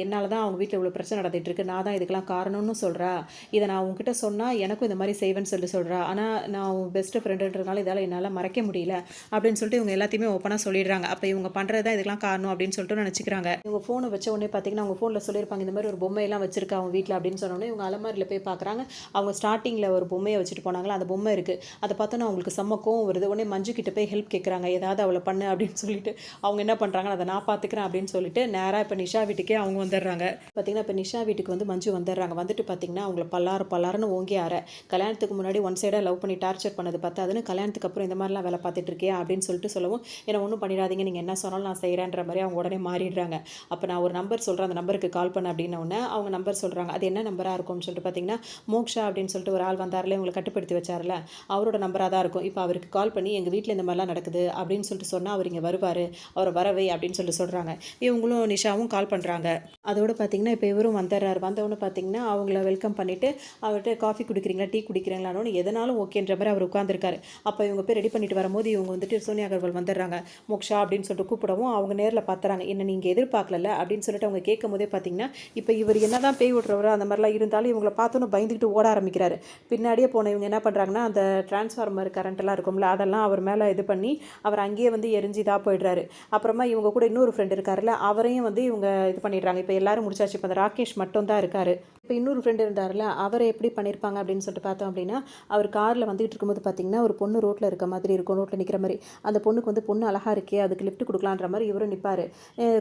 என்னால் தான் அவங்க வீட்டில் இவ்வளோ பிரச்சனை நடந்துகிட்டு இருக்கு, நான் தான் இதுக்கெல்லாம் காரணம்னு சொல்கிறா, இதை நான் உங்ககிட்ட சொன்னால் எனக்கும் இந்த மாதிரி செய்வேன்னு சொல்கிறா, ஆனால் நான் உன் பெஸ்ட் ஃப்ரெண்டுன்றதுனால இதால் என்னால் மறைக்க முடியல அப்படின்னு சொல்லிட்டு இவங்க எல்லாத்தையுமே ஓப்பனாக சொல்லிடுறாங்க. அப்போ இவங்க பண்ணுறது தான் இதுக்கெல்லாம் காரணம் அப்படின்னு சொல்லிட்டு நினச்சிக்கிறாங்க. இவங்க ஃபோனை வச்ச உடனே பார்த்தீங்கன்னா அவங்க ஃபோனில் சொல்லியிருப்பாங்க இந்த மாதிரி ஒரு பொம்மையெல்லாம் வச்சிருக்கா அவங்க வீட்டில் அப்படின்னு சொன்னோன்னே இவங்க அலமாரியில் போய் பார்க்குறாங்க. அவங்க ஸ்டார்டிங்கில் ஒரு பொம்மையை வச்சுட்டு போனாங்களா அந்த பொம்மை இருக்குது. அதை பார்த்தோன்னா அவங்களுக்கு செம்ம கோவம் வருது. உடனே மஞ்சு கிட்ட போய் ஹெல்ப் கேட்குறாங்க, ஏதாவது அவளை பண்ணு அப்படின்னு சொல்லிட்டு அவங்க என்ன பண்ணுறாங்க, அதை நான் பார்த்துக்கிறேன் அப்படின்னு சொல்லிட்டு நேராக இப்போ நிஷா வீட்டுக்கே அவங்க வந்துடுறாங்க. பார்த்தீங்கன்னா இப்போ நிஷா வீட்டுக்கு வந்து மஞ்சு வந்துடுறாங்க. வந்துட்டு பார்த்தீங்கன்னா அவங்கள பல்லாருன்னு ஓங்கி ஆற, கல்யாணத்துக்கு முன்னாடி ஒன் சைடாக லவ் பண்ணி டார்ச்சர் பண்ணது பார்த்தாதுன்னு கல்யாணத்துக்கு அப்புறம் இந்த மாதிரிலாம் வேலை பார்த்துட்டு இருக்கியா அப்படின்னு சொல்லிட்டு சொல்லவும், என்னை ஒன்றும் பண்ணிடாதீங்க, நீங்கள் என்ன சொன்னாலும் நான் செய்கிறேன்ற மாதிரி அவங்க உடனே மாறிடுறாங்க. அப்போ நான் ஒரு நம்பர் சொல்கிறேன், அந்த நம்பருக்கு கால் பண்ண அப்படின்ன உடனே அவங்க நம்பர் சொல்கிறாங்க. அது என்ன நம்பராக இருக்கும்னு சொல்லிட்டு பார்த்தீங்கன்னா மோக்ஷா அப்படின்னு சொல்லிட்டு ஒரு ஆள் வந்தார்ல இவங்களை கட்டுப்படுத்தி வச்சார்ல அவரோட நம்பராக தான் இருக்கும். இப்போ அவருக்கு கால் பண்ணி எங்கள் வீட்டில் இந்த மாதிரிலாம் நடக்குது அப்படின்னு சொல்லிட்டு சொன்னால் அவர் இங்கே வருவார், அவரை வரவை அப்படின்னு சொல்லிட்டு சொல்கிறாங்க. இவங்களும் நிஷாவும் கால் பண்ணுறாங்க. அதோடு பார்த்தீங்கன்னா இப்போ இவரும் வந்துடுறாரு. வந்தவொன்னு பார்த்தீங்கன்னா அவங்கள வெல்கம் பண்ணிவிட்டு அவர்கிட்ட காஃபி குடிக்கிறீங்களா டீ குடிக்கிறீங்களான்னு எதனாலும் ஓகேன்ற மாதிரி அவர் உட்காந்துருக்காரு. அப்போ இவங்க போய் ரெடி பண்ணிட்டு வரும்போது இவங்க வந்துட்டு சோனியா அகர்வால் வந்துடுறாங்க. மோக்ஷா அப்படின்னு சொல்லிட்டு கூப்பிடவும் அவங்க நேரில் பார்த்துறாங்க. என்ன நீங்கள் எதிர்பார்க்கல அப்படின்னு சொல்லிட்டு அவங்க கேட்கும் போதே பார்த்தீங்கன்னா இப்போ இவர் என்ன தான் பேய் விட்றவர் அந்த மாதிரிலாம் இருந்தாலும் இவங்களை பார்த்தோன்னு பயந்துக்கிட்டு ஓட ஆரம்பிக்கிறாரு. பின்னாடியே போன இவங்க என்ன பண்ணுறாங்கன்னா அந்த டிரான்ஸ்ஃபார்மர் கரண்ட்டெல்லாம் இருக்கும்ல அதெல்லாம் அவர் மேலே இது பண்ணி அவர் அங்கேயே வந்து எரிஞ்சு இதாக போயிடுறாரு. அப்புறமா இவங்க கூட இன்னொரு ஃப்ரெண்டு இருக்காருல்ல அவரையும் வந்து இவங்க இது பண்ணிடுறாங்க. இப்போ எல்லாரும் முடிச்சாச்சு. இப்போ அந்த ராகேஷ் மட்டும் தான் இருக்காரு. இப்போ இன்னொரு ஃப்ரெண்டு இருந்தார்ல அவரை எப்படி பண்ணியிருப்பாங்க அப்படின்னு சொல்லிட்டு பார்த்தோம் அப்படின்னா அவர் காரில் வந்துகிட்டு இருக்கும்போது பார்த்தீங்கன்னா ஒரு பொண்ணு ரோட்டில் இருக்க மாதிரி இருக்கும், ரோட்டில் நிற்கிற மாதிரி. அந்த பொண்ணுக்கு வந்து பொண்ணு அழகாக இருக்கே அதுக்கு லிஃப்ட் கொடுக்கலான்ற மாதிரி இவரும் நிற்பார்.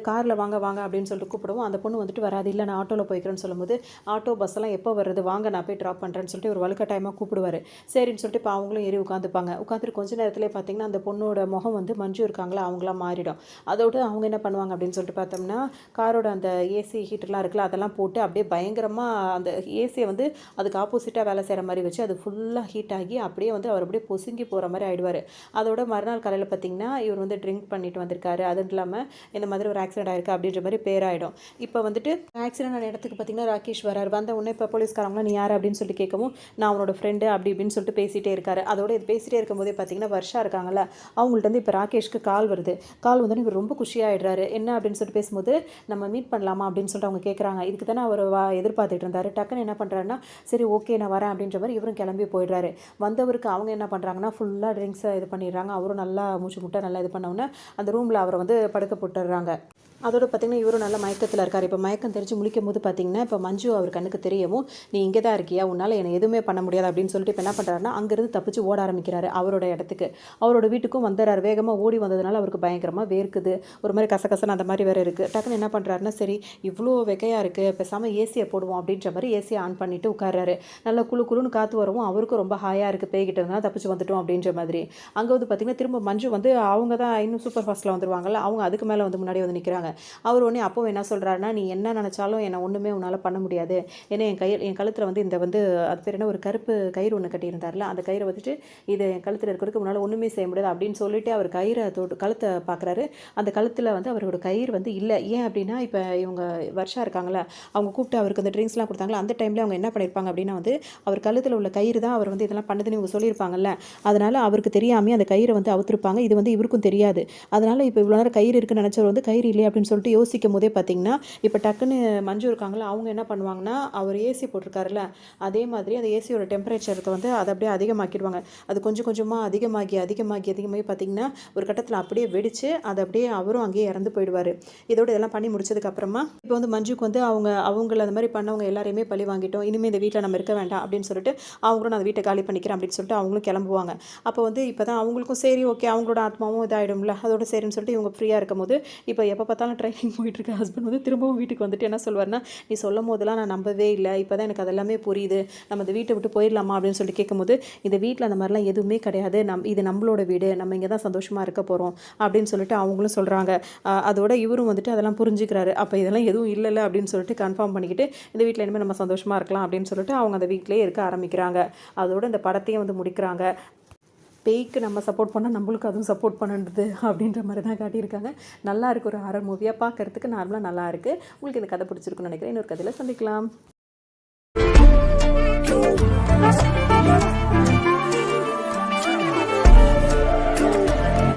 காரில் வாங்க வாங்க அப்படின்னு சொல்லிட்டு கூப்பிடுவோம். அந்த பொண்ணு வந்துட்டு வராது, இல்லை நான் ஆட்டோவில் போய்க்கிறேன்னு சொல்லும்போது ஆட்டோ பஸ்ஸெல்லாம் எப்போ வருது வாங்க நான் போய் ட்ராப் பண்ணுறேன்னு சொல்லிட்டு ஒரு வலுக்கட்டாயமாக கூப்பிடுவார். சரின்னு சொல்லிட்டு இப்போ அவங்களும் ஏறி உட்காந்துப்பாங்க. உட்காந்துட்டு கொஞ்ச நேரத்துலேயே பார்த்தீங்கன்னா அந்த பொண்ணோட முகம் வந்து மஞ்சு இருக்காங்களா அவங்களாம் மாறிடும். அதோடு அவங்க என்ன பண்ணுவாங்க அப்படின்னு சொல்லிட்டு பார்த்தோம்னா காரோட அந்த ஏசி ஹீட்டர்லாம் இருக்குல்ல அதெல்லாம் போட்டு அப்படியே பயங்கரமாக அந்த ஏசியை வந்து அதுக்கு ஆப்போசிட்டாக வேலை செய்கிற மாதிரி வச்சு அது ஃபுல்லாக ஹீட் ஆகி அப்படியே வந்து அவர் அப்படியே பொசுங்கி போகிற மாதிரி ஆகிடுவார். அதோட மறுநாள் காலையில் பார்த்திங்கன்னா இவர் வந்து ட்ரிங்க் பண்ணிட்டு வந்திருக்காரு, அதுவும் இல்லாமல் இந்த மாதிரி ஒரு ஆக்சிடென்ட் ஆயிருக்கு அப்படின்ற மாதிரி பேராயிடும். இப்போ வந்துட்டு ஆக்சிடென்ட் ஆன இடத்துக்கு பார்த்திங்கன்னா ராகேஷ் வரார். வந்த உடனே இப்போ போலீஸ்காரங்களாம் நீ யார் அப்படின்னு சொல்லிட்டு கேட்கவும் நான் அவனோட ஃப்ரெண்டு அப்படி இப்படின்னு சொல்லிட்டு பேசிகிட்டே இருக்காரு. அதோட இது பேசிகிட்டே இருக்கும்போதே பார்த்திங்கன்னா வர்ஷா இருக்காங்கல்ல அவங்கள்ட்ட வந்து இப்போ ராகேஷ்க்கு கால் வருது. கால் வந்து இவர் ரொம்ப குஷியாகிடுறாரு. என்ன அப்படின்னு சொல்லிட்டு பேசும்போது நம்ம மீட் பண்ணலாமா அப்படின்னு சொல்லிட்டு அவங்க கேட்குறாங்க. இதுக்கு தானே அவர் எதிர்பார்த்துட்டு இருந்தார். டக்குன்னு என்ன பண்ணுறாருன்னா சரி ஓகே நான் வரேன் அப்படின்ற மாதிரி இவரும் கிளம்பி போயிடுறாரு. வந்தவருக்கு அவங்க என்ன பண்ணுறாங்கன்னா ஃபுல்லாக ட்ரிங்க்ஸை இது பண்ணிடுறாங்க. அவரும் நல்லா மூச்சு முட்டை நல்லா இது பண்ணவுடனே அந்த ரூமில் அவரை வந்து படுக்க போட்டுடுறாங்க. அதோடு பார்த்திங்கன்னா இவரும் நல்ல மயக்கத்தில் இருக்கார். இப்போ மயக்கம் தெரிஞ்சு முழிக்கும் போது பார்த்திங்கன்னா இப்போ மஞ்சு அவர் கண்ணுக்கு தெரியவும் நீ இங்கே தான் இருக்கியா உன்னால் என்னை எதுவுமே பண்ண முடியாது அப்படின்னு சொல்லிட்டு இப்போ என்ன பண்ணுறாருன்னா அங்கேருந்து தப்பிச்சு ஓட ஆரம்பிக்கிறாரு. அவரோட இடத்துக்கு அவரோட வீட்டுக்கும் வந்துடுறாரு. வேகமாக ஓடி வந்ததுனால அவருக்கு பயங்கரமாக வேர்க்குது, ஒரு மாதிரி கசகசன்னு அந்த மாதிரி வேறு இருக்குது. டக்குன்னு என்ன பண்ணுறாருன்னா சரி இவ்வளோ வெக்கையாக இருக்குது பேசாமல் ஏசியை போடுவோம் அப்படின்ற மாதிரி ஏசியை ஆன் பண்ணிவிட்டு உட்கார்றாரு. நல்லா குளுன்னு காற்று வரவும் அவருக்கும் ரொம்ப ஹாயாக இருக்குது, பேய்கிட்ட இருந்தால் தப்பிச்சு வந்துட்டோம் அப்படின்ற மாதிரி. அங்கே வந்து பார்த்திங்கன்னா திரும்ப மஞ்சு வந்து அவங்க தான் இன்னும் சூப்பர் ஃபாஸ்ட்டில் வந்துருவாங்கல்ல அவங்க அதுக்கு மேலே வந்து முன்னாடி வந்து நிற்கிறாங்க. அவர் உடனே அப்போ என்ன சொல்கிறாருன்னா நீ என்ன நினச்சாலும் என்னை ஒன்றுமே உன்னால் பண்ண முடியாது, ஏன்னா என் கழுத்தில் வந்து இந்த வந்து அது பேர் என்ன ஒரு கருப்பு கயிறு ஒன்று கட்டியிருந்தார்ல அந்த கயிறை வந்துட்டு இது என் கழுத்தில் இருக்கிறதுக்கு முன்னால் ஒன்றுமே செய்ய முடியாது அப்படின்னு சொல்லிட்டு அவர் கழுத்தை பார்க்குறாரு. அந்த கழுத்தில் வந்து அவரோட கயிறு வந்து இல்லை. ஏன் அப்படின்னா இப்போ இவங்க வர்ஷா இருக்காங்களா அவங்க கூப்பிட்டு அவருக்கு அந்த ட்ரிங்க்ஸ்லாம் கொடுத்தாங்களா அந்த டைமில் அவங்க என்ன பண்ணியிருப்பாங்க அப்படின்னா வந்து அவர் கழுத்தில் உள்ள கயிறு தான் அவர் வந்து இதெல்லாம் பண்ணதுன்னு இவங்க சொல்லியிருப்பாங்கல்ல. அதனால் அவருக்கு தெரியாமல் அந்த கயிறை வந்து அவுத்திருப்பாங்க. இது வந்து இவருக்கும் தெரியாது. அதனால் இப்போ இவ்வளோ நேரம் கயிறு இருக்குன்னு நினச்சவர் வந்து கயிறு இல்லை அப்படின்னு சொல்லிட்டு யோசிக்கும் போதே பார்த்திங்கன்னா இப்போ டக்குன்னு மஞ்சு இருக்காங்களா அவங்க என்ன பண்ணுவாங்கன்னா அவர் ஏசி போட்டிருக்காருல்ல அதே மாதிரி அந்த ஏசியோட டெம்பரேச்சருக்கு வந்து அதை அப்படியே அதிகமாக்கிடுவாங்க. அது கொஞ்சம் கொஞ்சமாக அதிகமாகி பார்த்திங்கன்னா ஒரு கட்டத்தில் அப்படியே வெடித்து அதை அப்படியே அவரும் அங்கேயே இறந்து போயிடுவார். இதோட இதெல்லாம் பண்ணி முடிச்சதுக்கப்புறமா இப்போ வந்து மஞ்சுக்கு வந்து அவங்கள அந்த மாதிரி பண்ணவங்க எல்லாரையுமே பழி வாங்கிட்டோம், இனிமேல் இந்த வீட்டில் நம்ம இருக்க வேண்டாம் அப்படின்னு சொல்லிட்டு அவங்களும் நான் வீட்டை காலி பண்ணிக்கிறேன் அப்படின்னு சொல்லிட்டு அவங்களும் கிளம்புவாங்க. அப்போ வந்து இப்போ தான் அவங்களுக்கும் சரி ஓகே அவங்களோட ஆத்மாவும் இதாகிடும்ல அதோட சரின்னு சொல்லிட்டு இவங்க ஃப்ரீயாக இருக்கும் போது இப்போ எப்போ பார்த்தாலும் தான் ட்ரைனிங் போயிட்டுருக்க ஹஸ்பண்ட் வந்து திரும்பவும் வீட்டுக்கு வந்துட்டு என்ன சொல்வார்னா, நீ சொல்லும் போதெல்லாம் நான் நம்பவே இல்லை, இப்போ தான் எனக்கு அதெல்லாமே புரியுது, நம்ம இந்த வீட்டை விட்டு போயிடலாமா அப்படின்னு சொல்லிட்டு கேட்கும்போது, இந்த வீட்டில் அந்த மாதிரிலாம் எதுவுமே கிடையாது, இது நம்மளோட வீடு, நம்ம இங்கே தான் சந்தோஷமாக இருக்க போகிறோம் அப்படின்னு சொல்லிட்டு அவங்களும் சொல்கிறாங்க. அதோட இவரும் வந்துட்டு அதெல்லாம் புரிஞ்சுக்கிறாரு. அப்போ இதெல்லாம் எதுவும் இல்லைல்ல அப்படின்னு சொல்லிட்டு கன்ஃபார்ம் பண்ணிக்கிட்டு இந்த வீட்டில் இனிமேல் நம்ம சந்தோஷமாக இருக்கலாம் அப்படின்னு சொல்லிட்டு அவங்க அந்த வீட்டிலேயே இருக்க ஆரம்பிக்கிறாங்க. அதோட இந்த படத்தையும் வந்து முடிக்கிறாங்க. பேய்க்கு நம்ம சப்போர்ட் பண்ணால் நம்மளுக்கு அதுவும் சப்போர்ட் பண்ணுறது அப்படின்ற மாதிரி தான் காட்டியிருக்காங்க. நல்லா இருக்குது, ஒரு ஹாரர் மூவியாக பார்க்குறதுக்கு நார்மலாக நல்லா இருக்குது. உங்களுக்கு இந்த கதை பிடிச்சிருக்குன்னு நினைக்கிறேன். இன்னொரு கதையில் சந்திக்கலாம்.